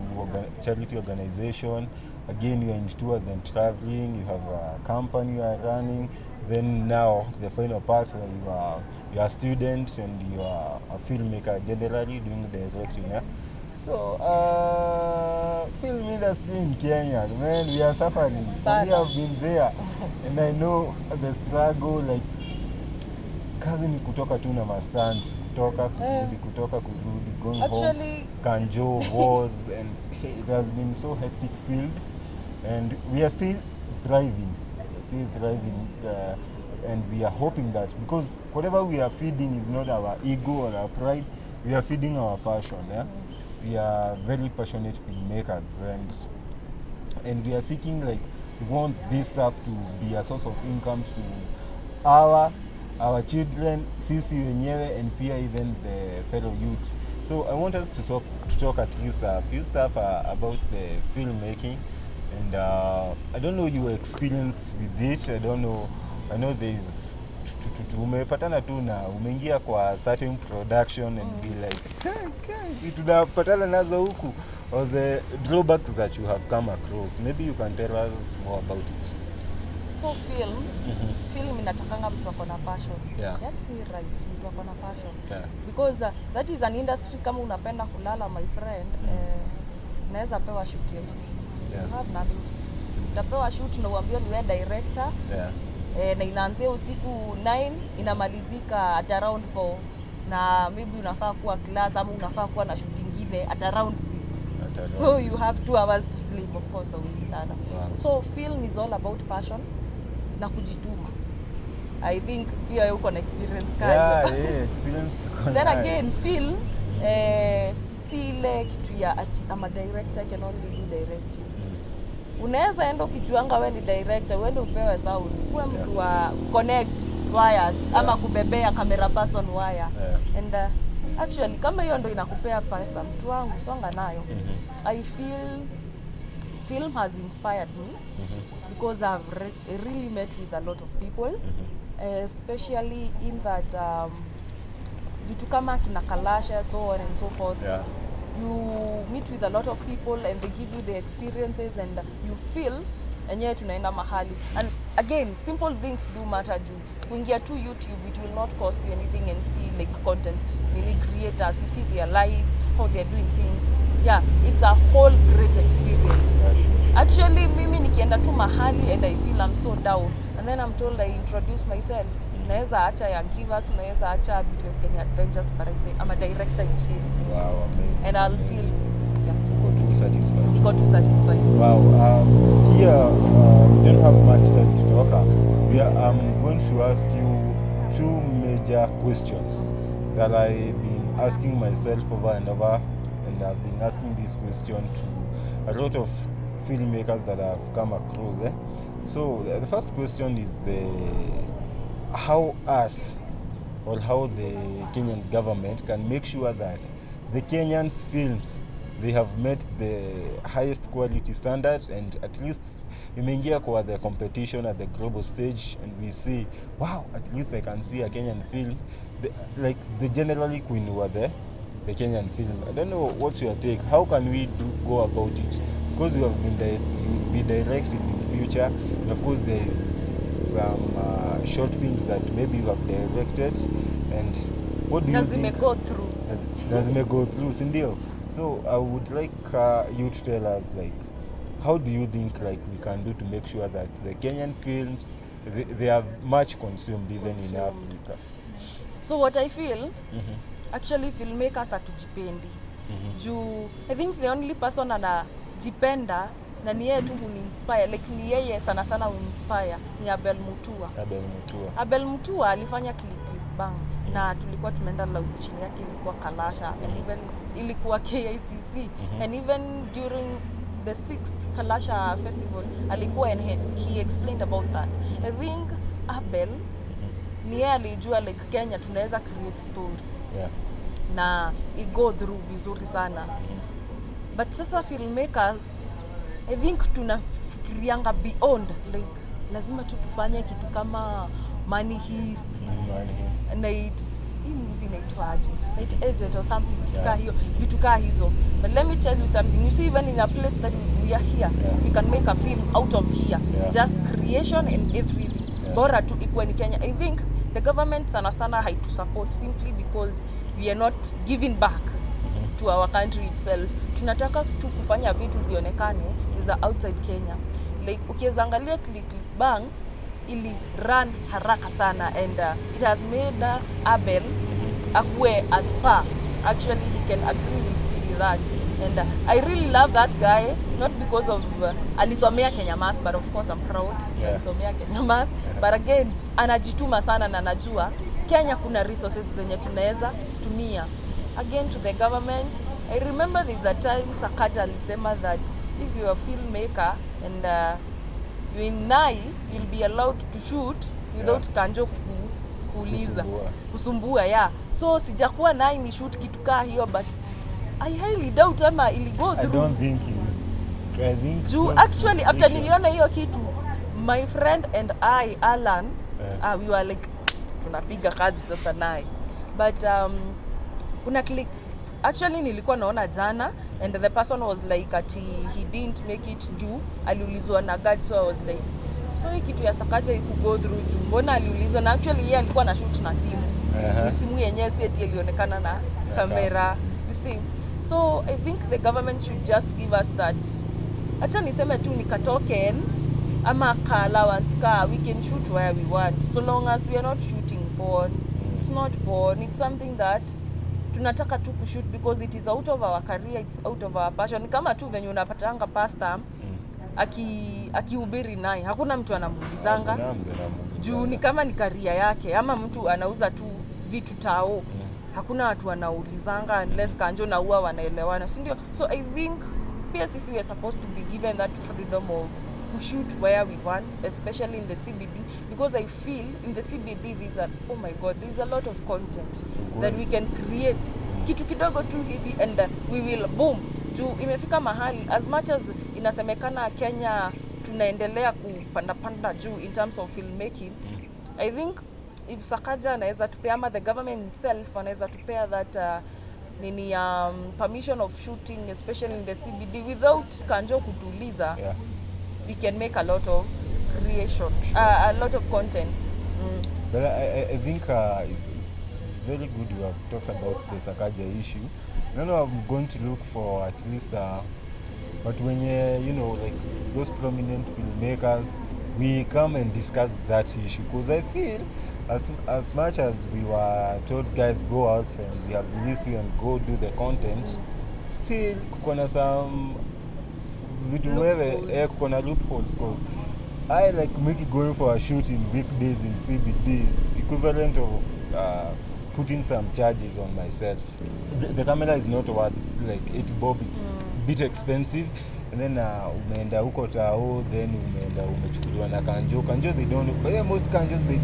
A: charity organization. Again, you are into tours and traveling. You have a company you are running. Then now the final part where you are students and you are a filmmaker generally doing directing. Yeah? So, film industry in Kenya, man, we are suffering. We have been there, and I know the struggle. Like, kazi ni kutoka tu na mastand, kutoka kurudi, going
B: actually,
A: home, kanjo, wars, and it has been so hectic field, and we are still thriving. And we are hoping that, because whatever we are feeding is not our ego or our pride, we are feeding our passion. Yeah? We are very passionate filmmakers, and we are seeking, like, we want this stuff to be a source of income to our children, sisi wenyewe, and pia even the fellow youths. So I want us to talk at least a few stuff about the filmmaking, and I don't know your experience with it. I know there's umepatana tu na umeingia kwa certain production and be like tunapatana nazo huku, or the drawbacks that you have come across. Maybe you can tell us more about it.
B: So film inatakanga mtu ako na passion.
A: Yeah.
B: You're right, mtu ako na passion.
A: Yeah.
B: Because that is an industry, kama unapenda kulala, my friend, unaweza pewa shoot ya usiku.
A: Yeah.
B: You have nothing. Utapewa shoot na uambiwa ni wewe director.
A: Yeah.
B: Na inaanzia usiku 9 inamalizika at around 4, na maybe unafaa kuwa class ama unafaa kuwa na shoot ingine at around 6. So you have 2 hours to sleep, of course, hauwezi lala.
A: Wow.
B: So film is all about passion na kujituma. I think pia uko na experience kali.
A: Yeah, experience.
B: Then again, film si ile kitu ya ati ama director can only do directing. Unaweza enda ukijuanga wewe ni director, uende upewe sound, kuwe mtu wa connect wires ama kubebea camera person wire. And actually kama hiyo ndo inakupea pesa, mtu wangu songa nayo. I feel film has inspired me because I've really met with a lot of people, especially in that vitu kama kina Kalasha, so on and so forth.
A: Yeah.
B: You meet with a lot of people and they give you the experiences and you feel enyewe tunaenda mahali. And again, simple things do matter juu. Kuingia tu YouTube, it will not cost you anything, and see like content creators, you see their life, how they are doing things. Yeah, it's a whole great experience. Actually, mimi nikienda tu mahali and I feel I'm so down, and then I'm told I introduce myself. Naweza acha Young Givers, naweza acha Beauty of Kenya Adventures, but I say I'm a director in film.
A: Wow, amazing.
B: And I'll feel
A: too satisfied.
B: Niko too satisfied.
A: Wow. Here we don't have much time to talk. I'm going to ask you 2 major questions that I've been asking myself over and over, and I've been asking this question to a lot of filmmakers that I've come across. So the first question is how the Kenyan government can make sure that the Kenyans films, they have met the highest quality standard, and at least imeingia kwa the competition at the global stage, and we see, wow, at least I can see a Kenyan film, like the generally queen were the Kenyan film. I don't know what's your take. How can we go about it? Because you have been directed in the future, and of course there is some short films that maybe you have directed, and what do you think? Does may go through, sindio? So I would like you to tell us, like, how do you think, like, we can do to make sure that the Kenyan films, they are much consumed even in Africa?
B: So what I feel, actually filmmakers hatujipendi. Juu I think the only person anajipenda na ni yeye tu uninspire, like ni yeye sana sana uninspire ni Abel Mutua alifanya click bang, na tulikuwa tumeenda launch yake, ilikuwa Kalasha, and even ilikuwa KICC, and even during the 6th Kalasha festival alikuwa, and he explained about that. I think Abel ni yeye alijua like Kenya tunaweza create story. na go through vizuri sana. But sasa filmmakers, I think tunafikirianga beyond, like lazima tu tufanye kitu kama Money Heist, Night Agent or something, vitu kaa hizo. But let me tell you something, you see, even in a place that we are here, we can make a film out of here, just creation and everything, bora tu ikuwe ni Kenya. I think the government sana sana haitu support simply because we are not giving back to our country itself. Tunataka tu kufanya vitu zionekane za outside Kenya. Like ukiweza angalia Click Bang ili run haraka sana, and it has made Abel akue at par. Actually, he can agree with that, and I really love that guy, not because of alisomea Kenya Mass, but of course I'm proud alisomea Kenya Mass, but again anajituma sana na najua Kenya kuna resources zenye tunaweza tumia. Again, to the government, I remember there's a time Sakaja alisema that if you are a filmmaker and you in Nai, you'll be allowed to shoot without Kanjo kuuliza, kusumbua. So sijakuwa Nai ni shoot kitu kaa hiyo, but I highly doubt ama ili go through.
A: I don't think
B: actually after niliona hiyo kitu, my friend and I, Alan, we were like tunapiga kazi sasa Nai, but una click. Actually nilikuwa naona jana, and the person was like he didn't make it juu aliulizwa na guard, so I was like, so hii kitu ya Sakaja iku go through juu mbona aliulizwa, na actually yeye alikuwa na shoot na simu. Ni simu yenyewe seti ilionekana na kamera, you see. So I think the government should just give us that, acha niseme tu nikatoken ama ka allowance ka we can shoot where we want, so long as we are not shooting porn. It's not porn, it's something that tunataka tu kushoot because it is out of our career, it's out of our passion. Kama tu venye unapatanga pasta akihubiri naye hakuna mtu anamuulizanga juu ni kama ni career yake, ama mtu anauza tu vitu tao, hakuna watu wanaulizanga unless Kanjo na huwa wanaelewana, si ndio? So I think pia sisi we are supposed to be given that freedom of to shoot where we want, especially in the CBD, because I feel in the CBD oh my god, there's a lot of content that we can create kitu kidogo tu hivi, and we will boom. Juu imefika mahali, as much as inasemekana Kenya tunaendelea kupanda juu in terms of filmmaking, I think if Sakaja anaweza tupea, ama the government itself anaweza tupea that permission of shooting, especially in the CBD, without Kanjo kutuliza, we can make a lot of creation, a lot of content.
A: But I think it's very good you have talked about the Sakaja issue. I know I'm going to look for at least, but when you know, like those prominent filmmakers, we come and discuss that issue, because I feel as much as we were told guys go out and we have released you and go do the content, still kuna some vitu wewe kuna loopholes, because I like make going for a shoot in weekdays in CBDs equivalent of putting some charges on myself. The camera is not worth like 80 bob, it's a bit expensive, and then umeenda huko tao, then umechukuliwa na Kanjo, they don't know, but most Kanjos they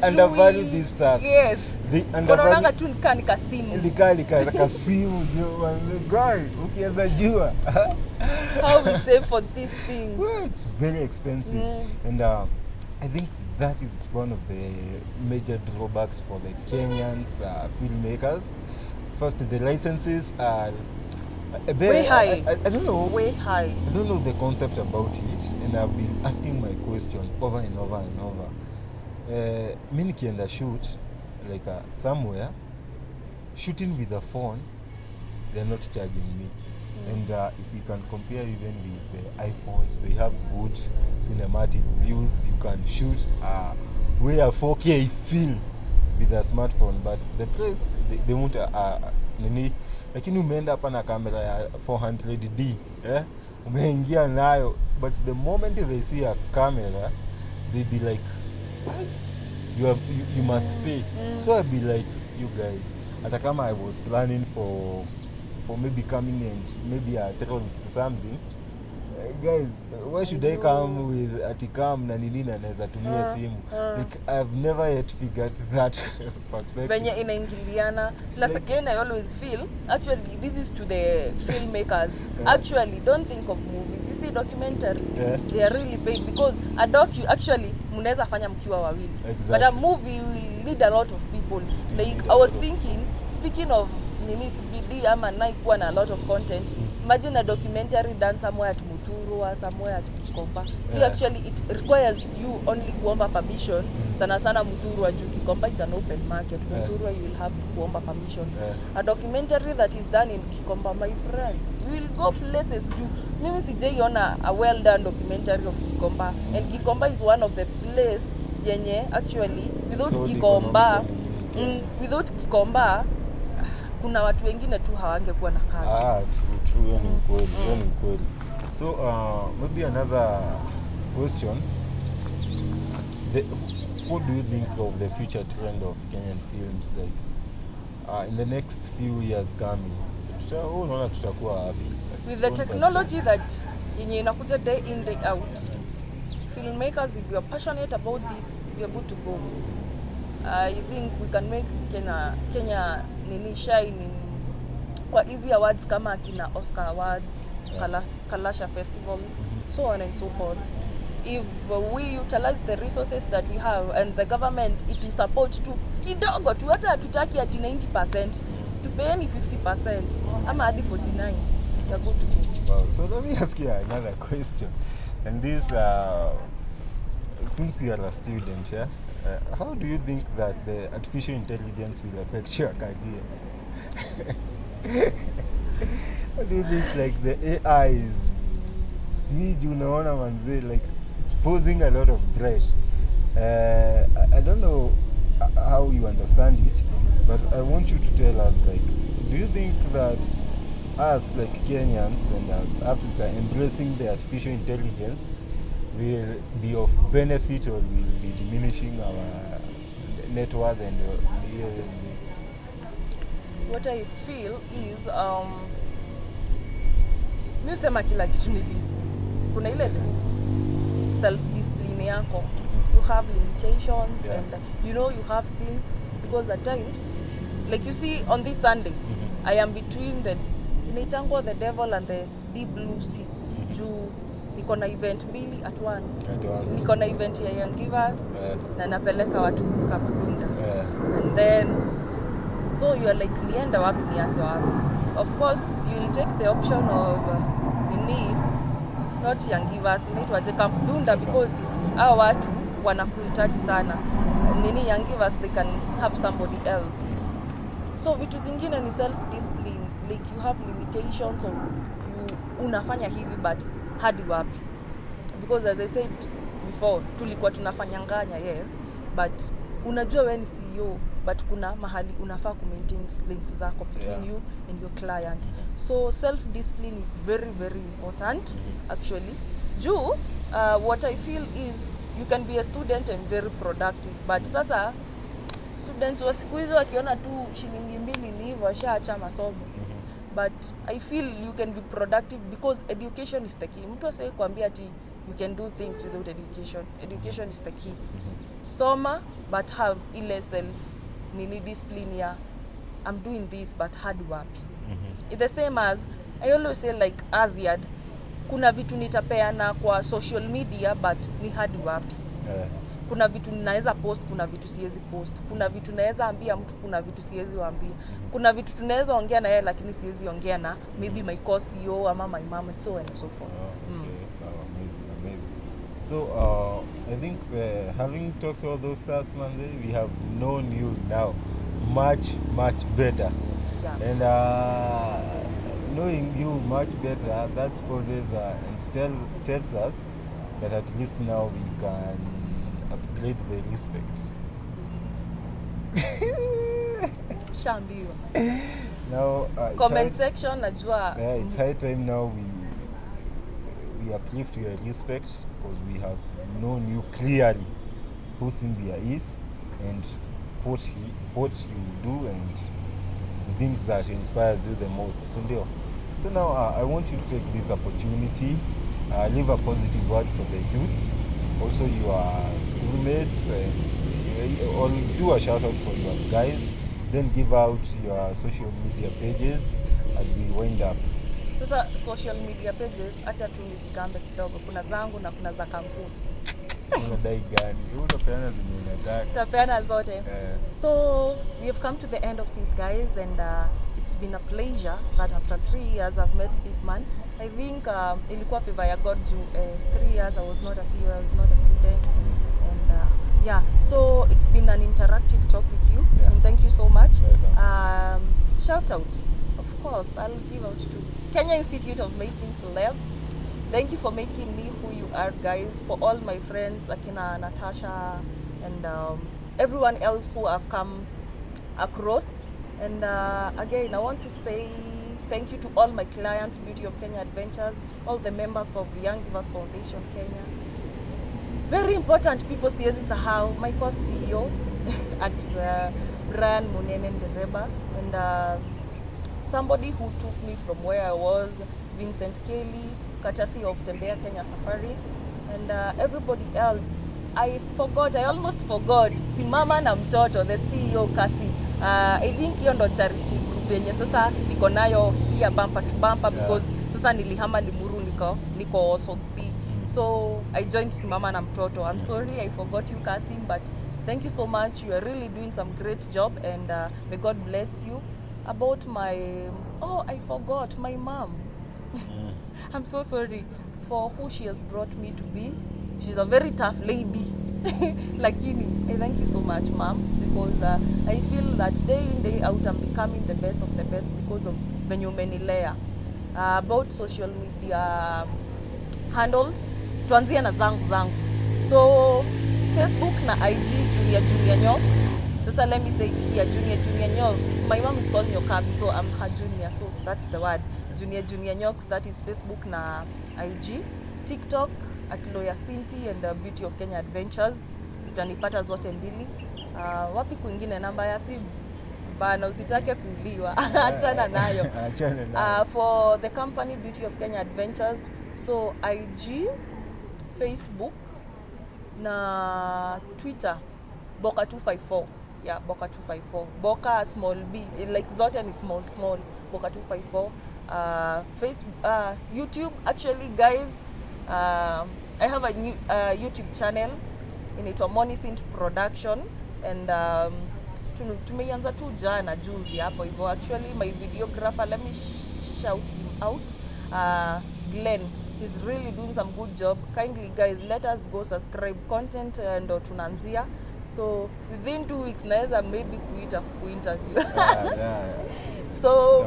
A: undervalue this stuff.
B: Yes.
A: They undervalue
B: tu nikani kasimu.
A: Likali kasimu guy, ukianza jua.
B: How we save for these things?
A: Well, it's very expensive. And I think that is one of the major drawbacks for the Kenyans filmmakers. First, the licenses are
B: way high.
A: I don't know.
B: Way high.
A: I don't know the concept about it, and I've been asking my question over and over and over. Mi nikienda shoot like somewhere, shooting with a phone, they're not charging me. And if you can compare even with the iPhones, they have good cinematic views. You can shoot where 4K film with a smartphone, but the place they won't nini, lakini umeenda hapa na kamera ya 400D umeingia nayo, but the moment they see a camera they be like, what? You must pay. So I'd be like, you guys, hata kama I was planning for maybe coming and maybe a terrorist something, guys, why should I come with atikam na nini na naweza tumia simu? Like I've never yet figured that perspective.
B: Venye inaingiliana. Plus again, I always feel, actually, this is to the filmmakers. Actually, don't think of movies. You see documentaries, they are really paid because a docu, actually, munaweza fanya mkiwa wawili.
A: Exactly.
B: But a movie will need a lot of people. Like, I was thinking, speaking of nini CBD ama naikuwa na a lot of content. Imagine a documentary done somewhere at Muturu or somewhere at Kikomba. You actually, it requires you only kuomba permission. Sana sana Muturu juu Kikomba is an open market. Muturu you will have to kuomba permission. A documentary that is done in Kikomba, my friend, will go places. Mimi sijaiona a well done documentary of Kikomba, and Kikomba is one of the place yenye actually without Kikomba, without Kikomba kuna watu wengine tu hawangekuwa na kazi.
A: True, hiyo ni kweli. So maybe another question. What do you think of the future trend of Kenyan films, like in the next few years coming? Unaona tutakuwa wapi?
B: With the technology that yenye inakuja day in day out, filmmakers, if you are passionate about this, you are good to go. I think we can make Kenya nini shine in kwa easy awards kama kina Oscar Awards, Kalasha festivals, so on and so forth. If we utilize the resources that we have and the government it will support to kidogo tu, hata tutaki ati 90%, tupeni 50% ama hadi 49%, you are good to go.
A: Wow. So let me ask you another question. And this, since you are a student, how do you think that the artificial intelligence will affect your career? How do you think like the AI is unaona manze, like it's posing a lot of threat. I don't know how you understand it, but I want you to tell us, like, do you think that us like Kenyans and as Africa embracing the artificial intelligence will be of benefit or will be diminishing our net worth and
B: what I feel is mimi usema kila kitu ni discipline. Kuna ile tu self discipline yako. You have limitations and you have things, because at times, like you see on this Sunday, I am between the devil and the deep blue sea. Niko na event mbili at once. Niko na event ya Young Givers na napeleka watu Kapunda. And then so you are like nienda wapi nianze wapi? Of course you will take the option of not Young Givers, inaitwaje Kapunda, because hao watu wanakuhitaji sana. Young Givers, they can have somebody else. So vitu zingine ni self discipline, like you have limitations, or you unafanya hivi but hadi wapi, because as I said before tulikuwa tunafanya nganya, yes, but unajua wewe ni CEO, but kuna mahali unafaa ku maintain links zako between you and your client. So self discipline is very very important actually. What I feel is you can be a student and very productive, but sasa students wa siku hizo wakiona tu shilingi 2 ni hivyo washaacha masomo. But I feel you can be productive because education is the key. Mtu asai kuambia ati you can do things without education. Education is the key. Soma but have ile self discipline ya I'm doing this but hard work. It's the same as I always say, like Aziad, kuna vitu nitapeana kwa social media but ni hard work. Kuna vitu ninaweza post, kuna vitu siwezi post. Kuna vitu naweza ambia mtu, kuna vitu siwezi waambia. Kuna vitu tunaweza ongea na yeye lakini siwezi ongea na maybe my co-CEO ama my mom and so on and so forth.
A: Amazing. So I think having talked all those stuff, Monday, we have known you now much better.
B: Yes.
A: And knowing you much better, that supposes and tells us that at least now we can upgrade the respect.
B: Shambiwa.
A: Now
B: comment section najua.
A: It's high time now we uplift your respect, because we have known you clearly who Cynthia is and what you do and the things that inspires you the most. So now I want you to take this opportunity leave a positive word for the youths, also your schoolmates, and or do a shout out for your guys. Then give out your social media pages as we wind up.
B: Sasa social media pages, acha tu nijigambe kidogo. Kuna zangu na kuna za kampuni.
A: Unadai gani? Utapeana zenye unataka.
B: Tapeana zote. So we have come to the end of this, guys, and it's been a pleasure that after 3 years I've met this man. I think ilikuwa favor ya God juu 3 years I was not a CEO, I was not a student, and yeah, so it's been an interactive talk with you, and thank you so much. Shout out, of course, I'll give out to Kenya Institute of Making Celebs. Thank you for making me who you are, guys. For all my friends, Akina, Natasha, and everyone else who have come across. And again, I want to say thank you to all my clients, Beauty of Kenya Adventures, all the members of the Young Givers Foundation Kenya. Very important people, siwezi sahau, my co-CEO at Brian Munene Ndereba, and somebody who took me from where I was, Vincent Kelly, courtesy of Tembea Kenya Safaris, and everybody else. I almost forgot. Simama na mtoto, the CEO Kasi. I think hiyo ndo charity group yenye sasa niko nayo here bumper to bumper, because sasa nilihama Limuru niko Sogbi. So I joined Simama na mtoto. I'm sorry I forgot you, Kasi, but thank you so much. You are really doing some great job, and may God bless you. About I forgot my mom. I'm so sorry for who she has brought me to be. She's a very tough lady. Lakini, I thank you so much, Mom, because I feel that day in, day out, I'm becoming the best of the best because of venye umenilea. About social media handles, tuanzie na zangu. So, Facebook na IG, Junior Nyox. Sasa let me say it here, Junior Nyox. My mom is calling your cab, so I'm her junior, so that's the word. Junior Nyox, that is Facebook na IG. TikTok at Lawyer Cinti and Beauty of Kenya Adventures. Utanipata zote mbili. Wapi kwingine, namba ya simu? Bana, usitake kuuliwa. Achana nayo. For the company Beauty of Kenya Adventures, so IG, Facebook na Twitter, Boka 254. Yeah, Boka 254. Boka small b, like zote ni small, Boka 254. Facebook, YouTube, actually, guys, I have a new YouTube channel inaitwa Monisint Production, and tumeianza tu jana juzi hapo hivyo. Actually, my videographer, let me shout him out, Glenn, he's really doing some good job. Kindly, guys, let us go subscribe. Content ndo tunaanzia, so within 2 weeks naweza maybe kuinterview. So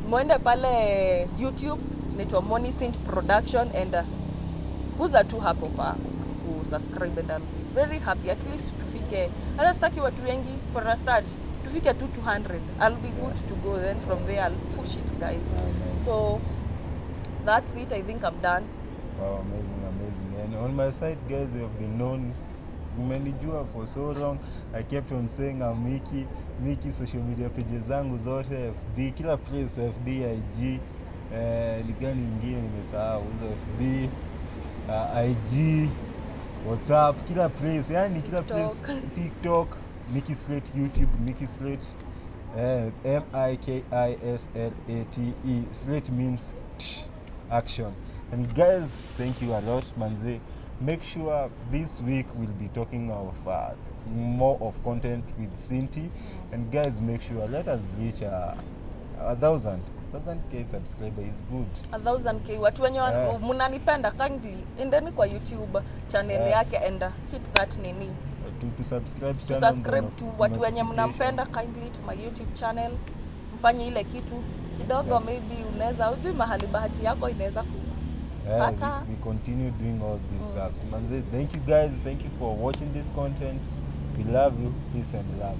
B: mwende pale YouTube, inaitwa Monisint Production, and kuza tu hapo pa kusubscribe, and I'm very happy. At least tufike, hata sitaki watu wengi for a start, tufike tu 200. I'll be good to go, then from there I'll push it, guys. So that's it. I think I'm done.
A: Wow, amazing. And on my side, guys, you have been known, umenijua for so long. I kept on saying I'm Mickey, social media pages zangu zote, FB, kila place, FB, IG, ligani ingine nimesahau, FB, IG, WhatsApp, kila place, yani kila place, TikTok, Mickey Slate, YouTube, Mickey Slate, Mikislate, Slate means action. And guys, thank you a lot, manze. Make sure this week we'll be talking of more of content with Cinti, and guys, make sure let us reach 1,000K subscriber is good.
B: 1,000K. Watu wenye mnanipenda, kindly endeni kwa YouTube channel yake and hit that nini
A: to subscribe
B: channel, to subscribe to watu wenye mnampenda, kindly to my YouTube channel. Mfanye ile kitu kidogo, maybe unaweza ujui mahali bahati yako inaweza
A: we continue doing all these stuff. Manze, thank you guys, thank you for watching this content. We love you. Peace and love.